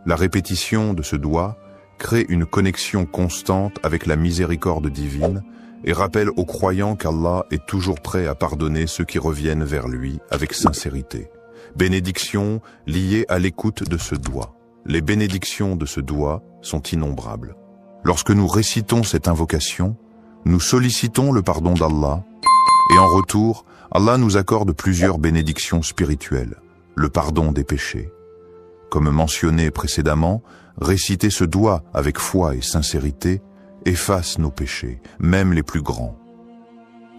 La répétition de ce doua crée une connexion constante avec la miséricorde divine et rappelle aux croyants qu'Allah est toujours prêt à pardonner ceux qui reviennent vers lui avec sincérité. Bénédictions liées à l'écoute de ce doua. Les bénédictions de ce doua sont innombrables. Lorsque nous récitons cette invocation, nous sollicitons le pardon d'Allah et en retour, Allah nous accorde plusieurs bénédictions spirituelles. le pardon des péchés. Comme mentionné précédemment, réciter ce doigt avec foi et sincérité efface nos péchés, même les plus grands.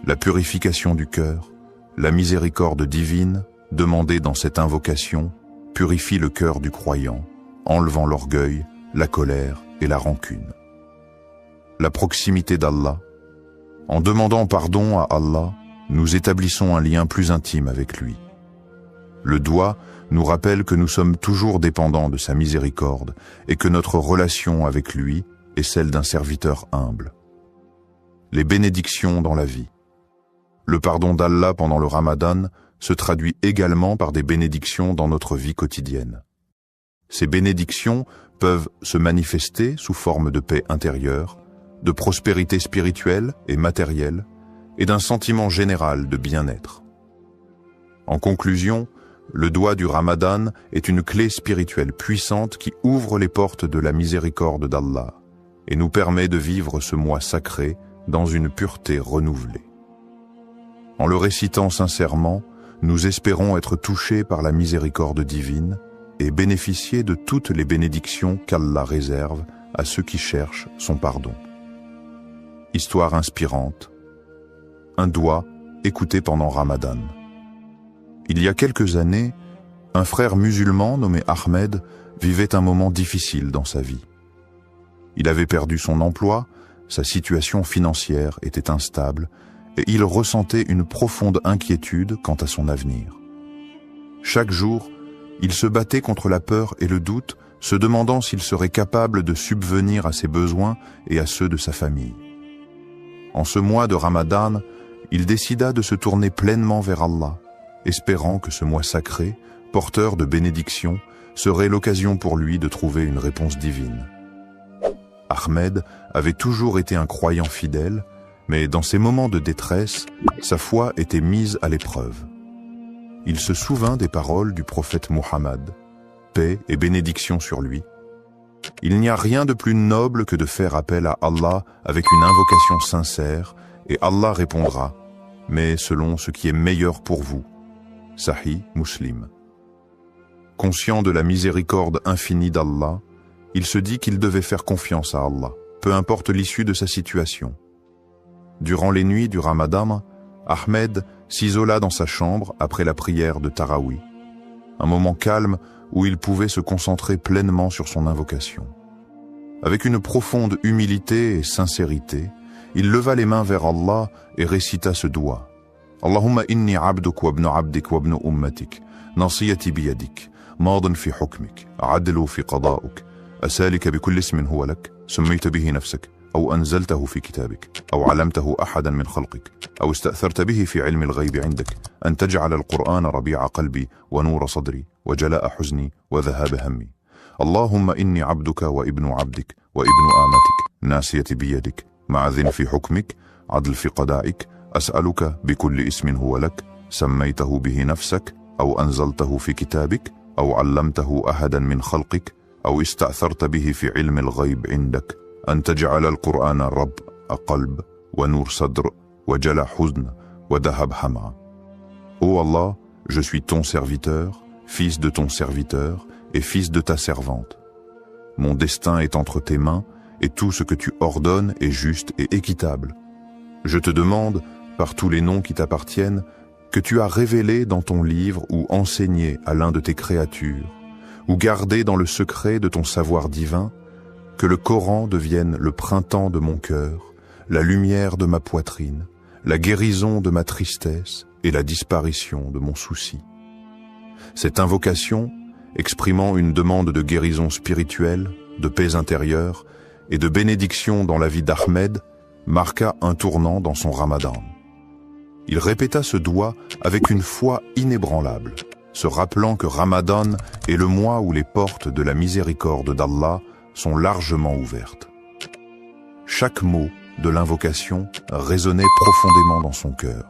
La purification du cœur, la miséricorde divine, demandée dans cette invocation, purifie le cœur du croyant, enlevant l'orgueil, la colère et la rancune. La proximité d'Allah. En demandant pardon à Allah, nous établissons un lien plus intime avec lui. Le doigt nous rappelle que nous sommes toujours dépendants de sa miséricorde et que notre relation avec lui est celle d'un serviteur humble. Les bénédictions dans la vie. Le pardon d'Allah pendant le Ramadan se traduit également par des bénédictions dans notre vie quotidienne. Ces bénédictions peuvent se manifester sous forme de paix intérieure, de prospérité spirituelle et matérielle, et d'un sentiment général de bien-être. En conclusion, le doigt du Ramadan est une clé spirituelle puissante qui ouvre les portes de la miséricorde d'Allah et nous permet de vivre ce mois sacré dans une pureté renouvelée. En le récitant sincèrement, nous espérons être touchés par la miséricorde divine et bénéficier de toutes les bénédictions qu'Allah réserve à ceux qui cherchent son pardon. Histoire inspirante. Un doigt écouté pendant Ramadan. Il y a quelques années, un frère musulman nommé Ahmed vivait un moment difficile dans sa vie. Il avait perdu son emploi, sa situation financière était instable et il ressentait une profonde inquiétude quant à son avenir. Chaque jour, il se battait contre la peur et le doute, se demandant s'il serait capable de subvenir à ses besoins et à ceux de sa famille. En ce mois de Ramadan, il décida de se tourner pleinement vers Allah, espérant que ce mois sacré, porteur de bénédictions, serait l'occasion pour lui de trouver une réponse divine. Ahmed avait toujours été un croyant fidèle, mais dans ces moments de détresse, sa foi était mise à l'épreuve. Il se souvint des paroles du prophète Muhammad, paix et bénédiction sur lui. Il n'y a rien de plus noble que de faire appel à Allah avec une invocation sincère, et Allah répondra, mais selon ce qui est meilleur pour vous. Sahih Muslim. Conscient de la miséricorde infinie d'Allah, il se dit qu'il devait faire confiance à Allah, peu importe l'issue de sa situation. Durant les nuits du Ramadan, Ahmed s'isola dans sa chambre après la prière de Tarawih, un moment calme où il pouvait se concentrer pleinement sur son invocation. Avec une profonde humilité et sincérité, il leva les mains vers Allah et récita ce doigt. Allahumma inni abduk wa ibnu abdik wa ibnu ummatik, nasiyati biyadik, maadin fi hukmik, adlu fi qada'uk, asalika bi kulli ismin huwa lak, سميت به نفسك أو أنزلته في كتابك أو علمته أحدا من خلقك أو استأثرت به في علم الغيب عندك أن تجعل القرآن ربيع قلبي ونور صدري وجلاء حزني وذهاب همي اللهم إني عبدك وابن عبدك وابن آمتك ناسيتي بيدك معذن في حكمك عدل في قضائك أسألك بكل اسم هو لك سميته به نفسك أو أنزلته في كتابك أو علمته أحدا من خلقك أو استأثرت به في علم الغيب عندك أن تجعل القرآن رب قلب ونور صدر وجلاء حزن وذهب همع. Ô Allah, je suis ton serviteur, fils de ton serviteur et fils de ta servante. Mon destin est entre tes mains et tout ce que tu ordonnes est juste et équitable. Je te demande, par tous les noms qui t'appartiennent, que tu as révélé dans ton livre ou enseigné à l'un de tes créatures, ou gardé dans le secret de ton savoir divin, que le Coran devienne le printemps de mon cœur, la lumière de ma poitrine, la guérison de ma tristesse et la disparition de mon souci. Cette invocation, exprimant une demande de guérison spirituelle, de paix intérieure et de bénédiction dans la vie d'Ahmed, marqua un tournant dans son Ramadan. Il répéta ce doigt avec une foi inébranlable, se rappelant que Ramadan est le mois où les portes de la miséricorde d'Allah sont largement ouvertes. Chaque mot de l'invocation résonnait profondément dans son cœur,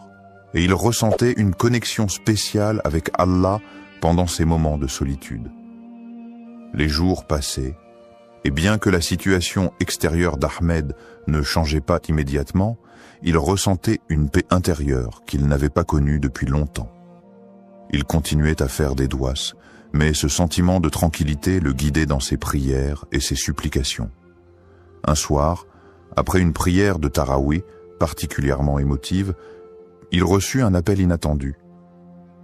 et il ressentait une connexion spéciale avec Allah pendant ces moments de solitude. Les jours passaient, et bien que la situation extérieure d'Ahmed ne changeait pas immédiatement, il ressentait une paix intérieure qu'il n'avait pas connue depuis longtemps. Il continuait à faire des douas, mais ce sentiment de tranquillité le guidait dans ses prières et ses supplications. Un soir, après une prière de Tarawih particulièrement émotive, il reçut un appel inattendu.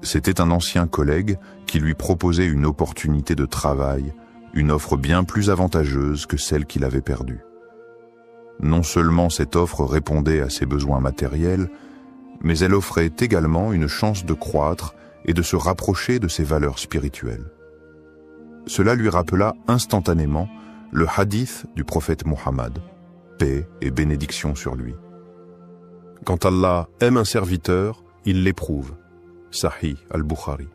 C'était un ancien collègue qui lui proposait une opportunité de travail, une offre bien plus avantageuse que celle qu'il avait perdue. Non seulement cette offre répondait à ses besoins matériels, mais elle offrait également une chance de croître et de se rapprocher de ses valeurs spirituelles. Cela lui rappela instantanément le hadith du prophète Muhammad, paix et bénédiction sur lui. Quand Allah aime un serviteur, il l'éprouve. Sahih al-Bukhari.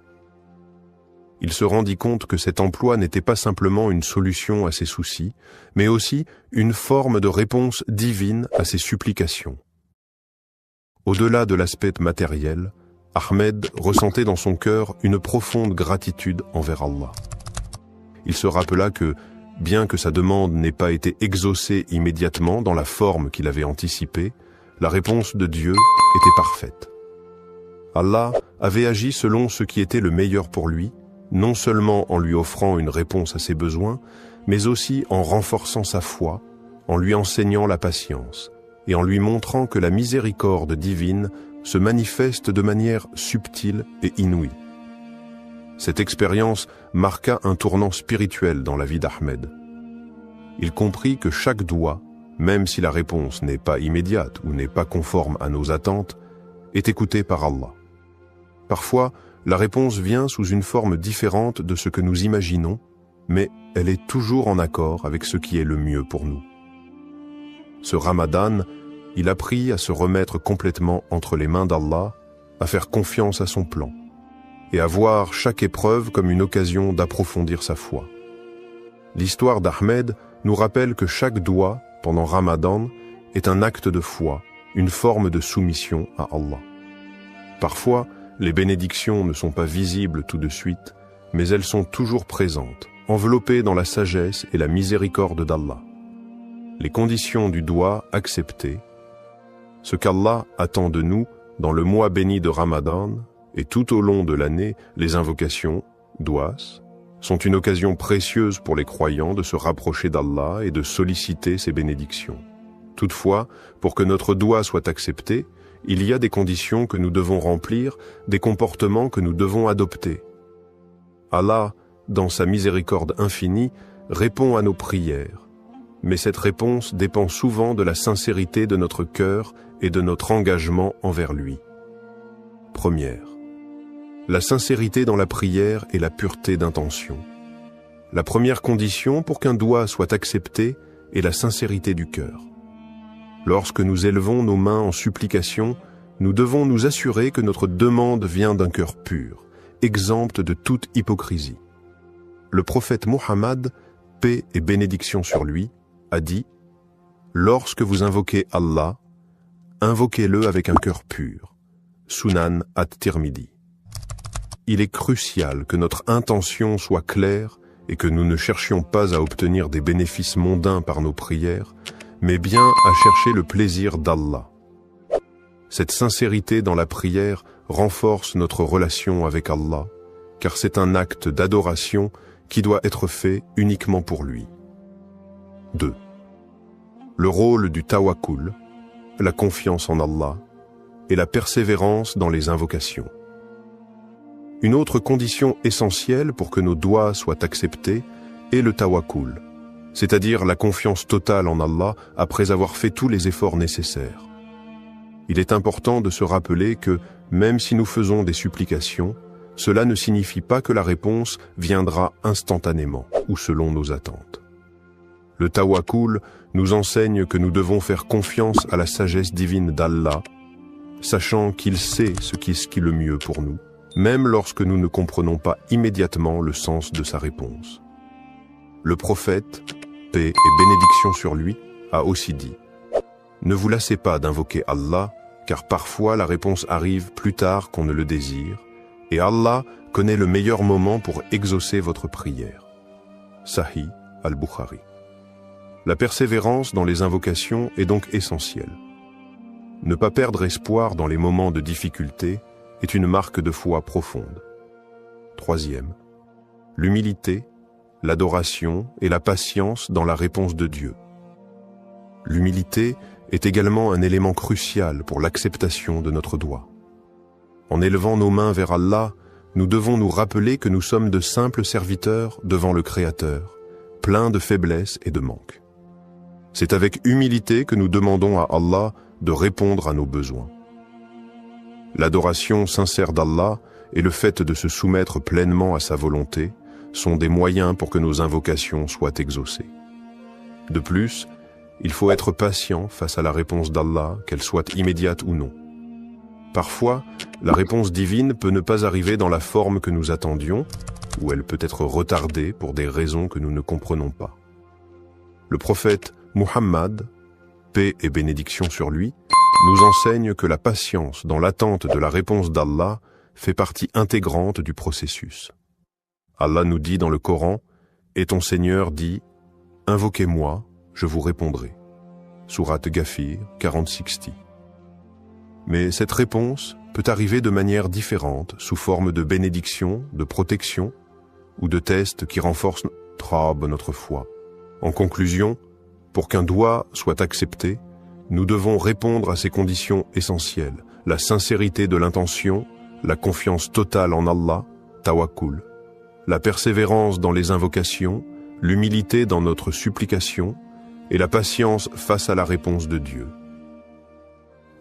Il se rendit compte que cet emploi n'était pas simplement une solution à ses soucis, mais aussi une forme de réponse divine à ses supplications. Au-delà de l'aspect matériel, Ahmed ressentait dans son cœur une profonde gratitude envers Allah. Il se rappela que, bien que sa demande n'ait pas été exaucée immédiatement dans la forme qu'il avait anticipée, la réponse de Dieu était parfaite. Allah avait agi selon ce qui était le meilleur pour lui, non seulement en lui offrant une réponse à ses besoins, mais aussi en renforçant sa foi, en lui enseignant la patience et en lui montrant que la miséricorde divine se manifeste de manière subtile et inouïe. Cette expérience marqua un tournant spirituel dans la vie d'Ahmed. Il comprit que chaque doua, même si la réponse n'est pas immédiate ou n'est pas conforme à nos attentes, est écoutée par Allah. Parfois, la réponse vient sous une forme différente de ce que nous imaginons, mais elle est toujours en accord avec ce qui est le mieux pour nous. Ce Ramadan, il apprit à se remettre complètement entre les mains d'Allah, à faire confiance à son plan, et à voir chaque épreuve comme une occasion d'approfondir sa foi. L'histoire d'Ahmed nous rappelle que chaque doua, pendant Ramadan, est un acte de foi, une forme de soumission à Allah. Parfois, les bénédictions ne sont pas visibles tout de suite, mais elles sont toujours présentes, enveloppées dans la sagesse et la miséricorde d'Allah. Les conditions du doua acceptées, ce qu'Allah attend de nous dans le mois béni de Ramadan et tout au long de l'année, les invocations, douas, sont une occasion précieuse pour les croyants de se rapprocher d'Allah et de solliciter ses bénédictions. Toutefois, pour que notre doua soit accepté, il y a des conditions que nous devons remplir, des comportements que nous devons adopter. Allah, dans sa miséricorde infinie, répond à nos prières, mais cette réponse dépend souvent de la sincérité de notre cœur et de notre engagement envers lui. Première, la sincérité dans la prière et la pureté d'intention. La première condition pour qu'un doua soit accepté est la sincérité du cœur. Lorsque nous élevons nos mains en supplication, nous devons nous assurer que notre demande vient d'un cœur pur, exempt de toute hypocrisie. Le prophète Muhammad, paix et bénédiction sur lui, a dit « Lorsque vous invoquez Allah, invoquez-le avec un cœur pur. » Sunan at-Tirmidhi. Il est crucial que notre intention soit claire et que nous ne cherchions pas à obtenir des bénéfices mondains par nos prières, mais bien à chercher le plaisir d'Allah. Cette sincérité dans la prière renforce notre relation avec Allah, car c'est un acte d'adoration qui doit être fait uniquement pour lui. 2. Le rôle du tawakkul, la confiance en Allah, et la persévérance dans les invocations. Une autre condition essentielle pour que nos doua soient acceptés est le tawakkul, c'est-à-dire la confiance totale en Allah après avoir fait tous les efforts nécessaires. Il est important de se rappeler que, même si nous faisons des supplications, cela ne signifie pas que la réponse viendra instantanément ou selon nos attentes. Le tawakkul nous enseigne que nous devons faire confiance à la sagesse divine d'Allah, sachant qu'il sait ce qui est le mieux pour nous, même lorsque nous ne comprenons pas immédiatement le sens de sa réponse. Le prophète, paix et bénédiction sur lui, a aussi dit « Ne vous lassez pas d'invoquer Allah, car parfois la réponse arrive plus tard qu'on ne le désire, et Allah connaît le meilleur moment pour exaucer votre prière. » Sahih al-Bukhari. La persévérance dans les invocations est donc essentielle. Ne pas perdre espoir dans les moments de difficulté est une marque de foi profonde. Troisième, l'humilité, l'adoration et la patience dans la réponse de Dieu. L'humilité est également un élément crucial pour l'acceptation de notre dua. En élevant nos mains vers Allah, nous devons nous rappeler que nous sommes de simples serviteurs devant le Créateur, pleins de faiblesses et de manques. C'est avec humilité que nous demandons à Allah de répondre à nos besoins. L'adoration sincère d'Allah et le fait de se soumettre pleinement à sa volonté sont des moyens pour que nos invocations soient exaucées. De plus, il faut être patient face à la réponse d'Allah, qu'elle soit immédiate ou non. Parfois, la réponse divine peut ne pas arriver dans la forme que nous attendions, ou elle peut être retardée pour des raisons que nous ne comprenons pas. Le prophète Muhammad, paix et bénédiction sur lui, nous enseigne que la patience dans l'attente de la réponse d'Allah fait partie intégrante du processus. Allah nous dit dans le Coran, « Et ton Seigneur dit, invoquez-moi, je vous répondrai. » Sourate Ghafir 40-60. Mais cette réponse peut arriver de manière différente, sous forme de bénédiction, de protection ou de tests qui renforcent notre foi. En conclusion, pour qu'un doua soit accepté, nous devons répondre à ces conditions essentielles, la sincérité de l'intention, la confiance totale en Allah, tawakkul, la persévérance dans les invocations, l'humilité dans notre supplication et la patience face à la réponse de Dieu.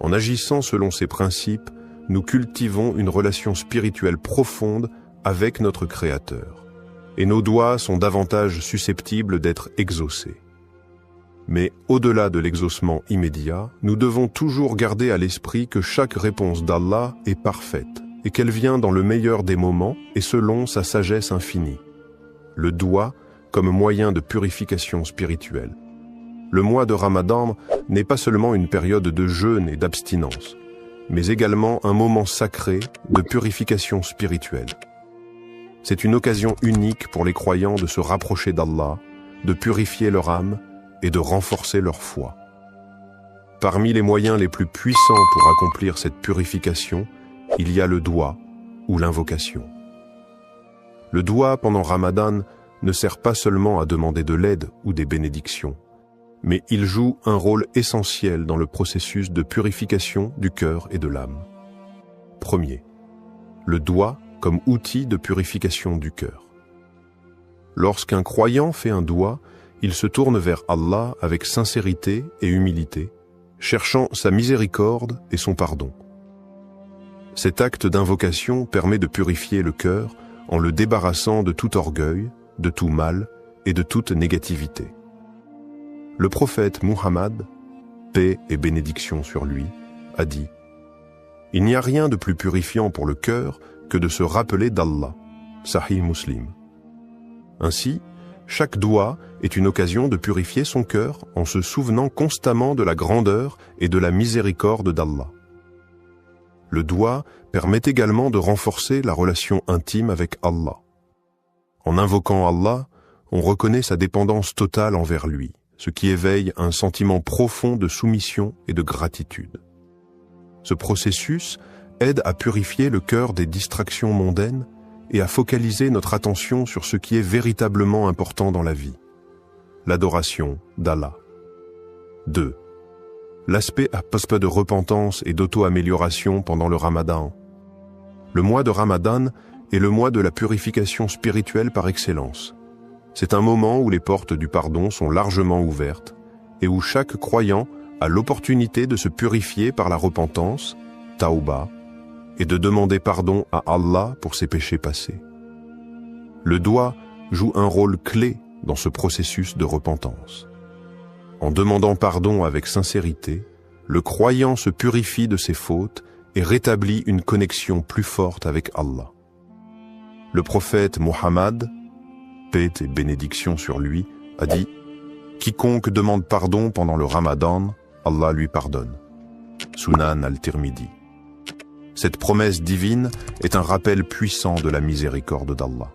En agissant selon ces principes, nous cultivons une relation spirituelle profonde avec notre Créateur, et nos doigts sont davantage susceptibles d'être exaucés. Mais au-delà de l'exaucement immédiat, nous devons toujours garder à l'esprit que chaque réponse d'Allah est parfaite et qu'elle vient dans le meilleur des moments et selon sa sagesse infinie. Le doua comme moyen de purification spirituelle. Le mois de Ramadan n'est pas seulement une période de jeûne et d'abstinence, mais également un moment sacré de purification spirituelle. C'est une occasion unique pour les croyants de se rapprocher d'Allah, de purifier leur âme et de renforcer leur foi. Parmi les moyens les plus puissants pour accomplir cette purification, il y a le doua ou l'invocation. Le doua pendant Ramadan ne sert pas seulement à demander de l'aide ou des bénédictions, mais il joue un rôle essentiel dans le processus de purification du cœur et de l'âme. Premier, le doua comme outil de purification du cœur. Lorsqu'un croyant fait un doua, il se tourne vers Allah avec sincérité et humilité, cherchant sa miséricorde et son pardon. Cet acte d'invocation permet de purifier le cœur en le débarrassant de tout orgueil, de tout mal et de toute négativité. Le prophète Muhammad, paix et bénédiction sur lui, a dit « Il n'y a rien de plus purifiant pour le cœur que de se rappeler d'Allah. » Sahih Muslim. Ainsi, chaque doua est une occasion de purifier son cœur en se souvenant constamment de la grandeur et de la miséricorde d'Allah. Le doua permet également de renforcer la relation intime avec Allah. En invoquant Allah, on reconnaît sa dépendance totale envers lui, ce qui éveille un sentiment profond de soumission et de gratitude. Ce processus aide à purifier le cœur des distractions mondaines et à focaliser notre attention sur ce qui est véritablement important dans la vie, l'adoration d'Allah. 2. L'aspect de repentance et d'auto-amélioration pendant le Ramadan. Le mois de Ramadan est le mois de la purification spirituelle par excellence. C'est un moment où les portes du pardon sont largement ouvertes et où chaque croyant a l'opportunité de se purifier par la repentance, tauba, et de demander pardon à Allah pour ses péchés passés. Le doua joue un rôle clé dans ce processus de repentance. En demandant pardon avec sincérité, le croyant se purifie de ses fautes et rétablit une connexion plus forte avec Allah. Le prophète Muhammad, paix et bénédiction sur lui, a dit « Quiconque demande pardon pendant le Ramadan, Allah lui pardonne. » Sunan al-Tirmidhi. Cette promesse divine est un rappel puissant de la miséricorde d'Allah.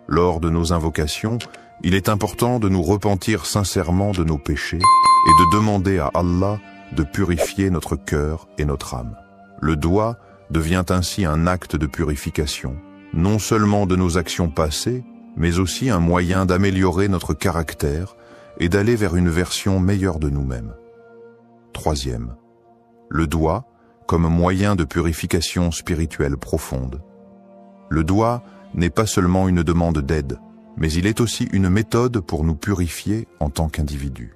Lors de nos invocations, il est important de nous repentir sincèrement de nos péchés et de demander à Allah de purifier notre cœur et notre âme. Le doua devient ainsi un acte de purification, non seulement de nos actions passées, mais aussi un moyen d'améliorer notre caractère et d'aller vers une version meilleure de nous-mêmes. Troisième, le doigt comme moyen de purification spirituelle profonde. Le doigt n'est pas seulement une demande d'aide, mais il est aussi une méthode pour nous purifier en tant qu'individus.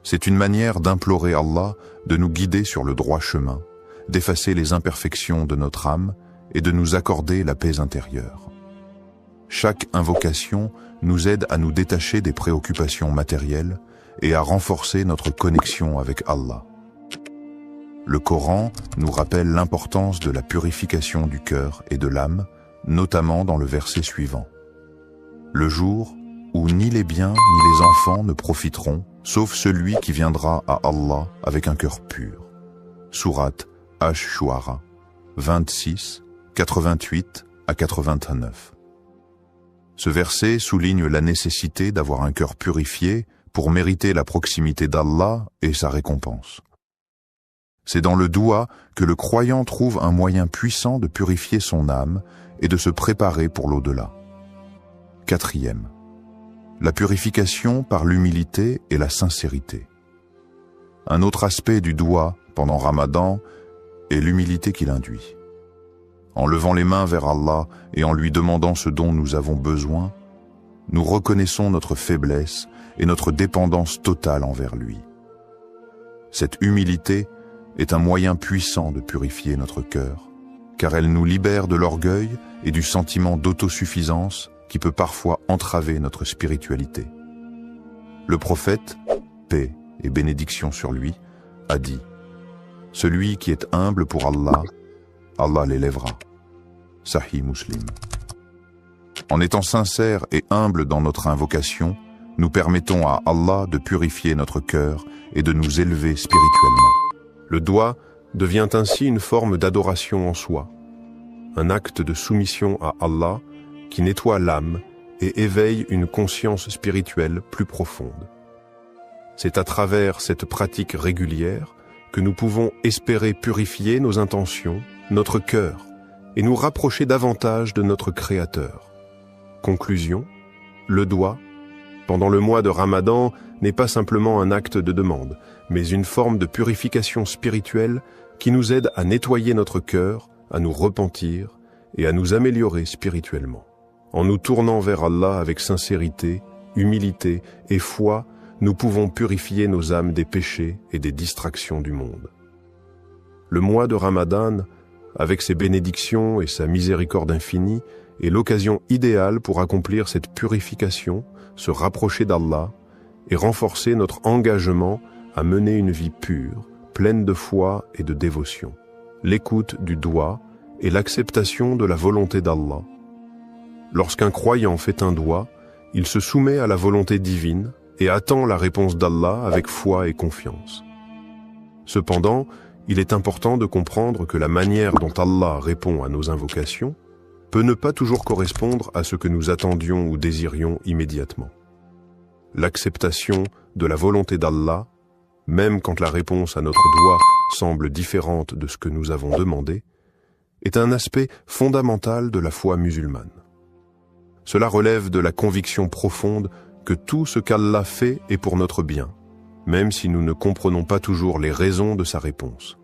C'est une manière d'implorer Allah de nous guider sur le droit chemin, d'effacer les imperfections de notre âme et de nous accorder la paix intérieure. Chaque invocation nous aide à nous détacher des préoccupations matérielles et à renforcer notre connexion avec Allah. Le Coran nous rappelle l'importance de la purification du cœur et de l'âme, notamment dans le verset suivant. Le jour où ni les biens ni les enfants ne profiteront, sauf celui qui viendra à Allah avec un cœur pur. Sourate Ash-Shu'ara, 26, 88 à 89. Ce verset souligne la nécessité d'avoir un cœur purifié pour mériter la proximité d'Allah et sa récompense. C'est dans le doua que le croyant trouve un moyen puissant de purifier son âme et de se préparer pour l'au-delà. Quatrième, la purification par l'humilité et la sincérité. Un autre aspect du doua pendant Ramadan est l'humilité qu'il induit. En levant les mains vers Allah et en lui demandant ce dont nous avons besoin, nous reconnaissons notre faiblesse et notre dépendance totale envers lui. Cette humilité est un moyen puissant de purifier notre cœur, car elle nous libère de l'orgueil et du sentiment d'autosuffisance qui peut parfois entraver notre spiritualité. Le prophète, paix et bénédiction sur lui, a dit « Celui qui est humble pour Allah, Allah l'élèvera. » Sahih Muslim. En étant sincères et humbles dans notre invocation, nous permettons à Allah de purifier notre cœur et de nous élever spirituellement. Le doigt devient ainsi une forme d'adoration en soi, un acte de soumission à Allah qui nettoie l'âme et éveille une conscience spirituelle plus profonde. C'est à travers cette pratique régulière que nous pouvons espérer purifier nos intentions, notre cœur, et nous rapprocher davantage de notre Créateur. Conclusion, le doigt, pendant le mois de Ramadan, n'est pas simplement un acte de demande, mais une forme de purification spirituelle qui nous aide à nettoyer notre cœur, à nous repentir et à nous améliorer spirituellement. En nous tournant vers Allah avec sincérité, humilité et foi, nous pouvons purifier nos âmes des péchés et des distractions du monde. Le mois de Ramadan, avec ses bénédictions et sa miséricorde infinie, est l'occasion idéale pour accomplir cette purification, se rapprocher d'Allah et renforcer notre engagement à mener une vie pure, pleine de foi et de dévotion. L'écoute du doigt et l'acceptation de la volonté d'Allah. Lorsqu'un croyant fait un doigt, il se soumet à la volonté divine et attend la réponse d'Allah avec foi et confiance. Cependant, il est important de comprendre que la manière dont Allah répond à nos invocations peut ne pas toujours correspondre à ce que nous attendions ou désirions immédiatement. L'acceptation de la volonté d'Allah, même quand la réponse à notre doigt semble différente de ce que nous avons demandé, est un aspect fondamental de la foi musulmane. Cela relève de la conviction profonde que tout ce qu'Allah fait est pour notre bien, même si nous ne comprenons pas toujours les raisons de sa réponse.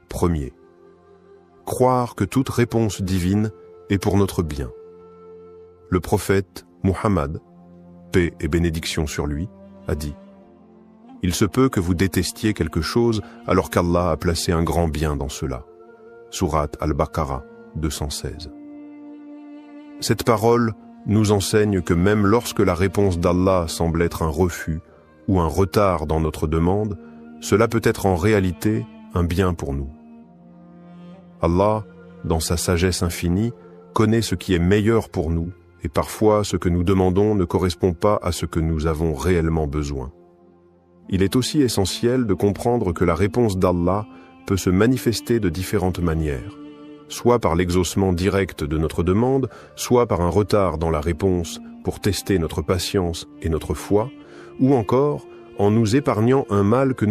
Premier, croire que toute réponse divine est pour notre bien. Le prophète Muhammad, paix et bénédiction sur lui, a dit « Il se peut que vous détestiez quelque chose alors qu'Allah a placé un grand bien dans cela. » Sourate Al-Baqarah 216. Cette parole nous enseigne que même lorsque la réponse d'Allah semble être un refus ou un retard dans notre demande, cela peut être en réalité un bien pour nous. Allah, dans sa sagesse infinie, connaît ce qui est meilleur pour nous, et parfois ce que nous demandons ne correspond pas à ce que nous avons réellement besoin. Il est aussi essentiel de comprendre que la réponse d'Allah peut se manifester de différentes manières, soit par l'exaucement direct de notre demande, soit par un retard dans la réponse pour tester notre patience et notre foi, ou encore en nous épargnant un mal que nous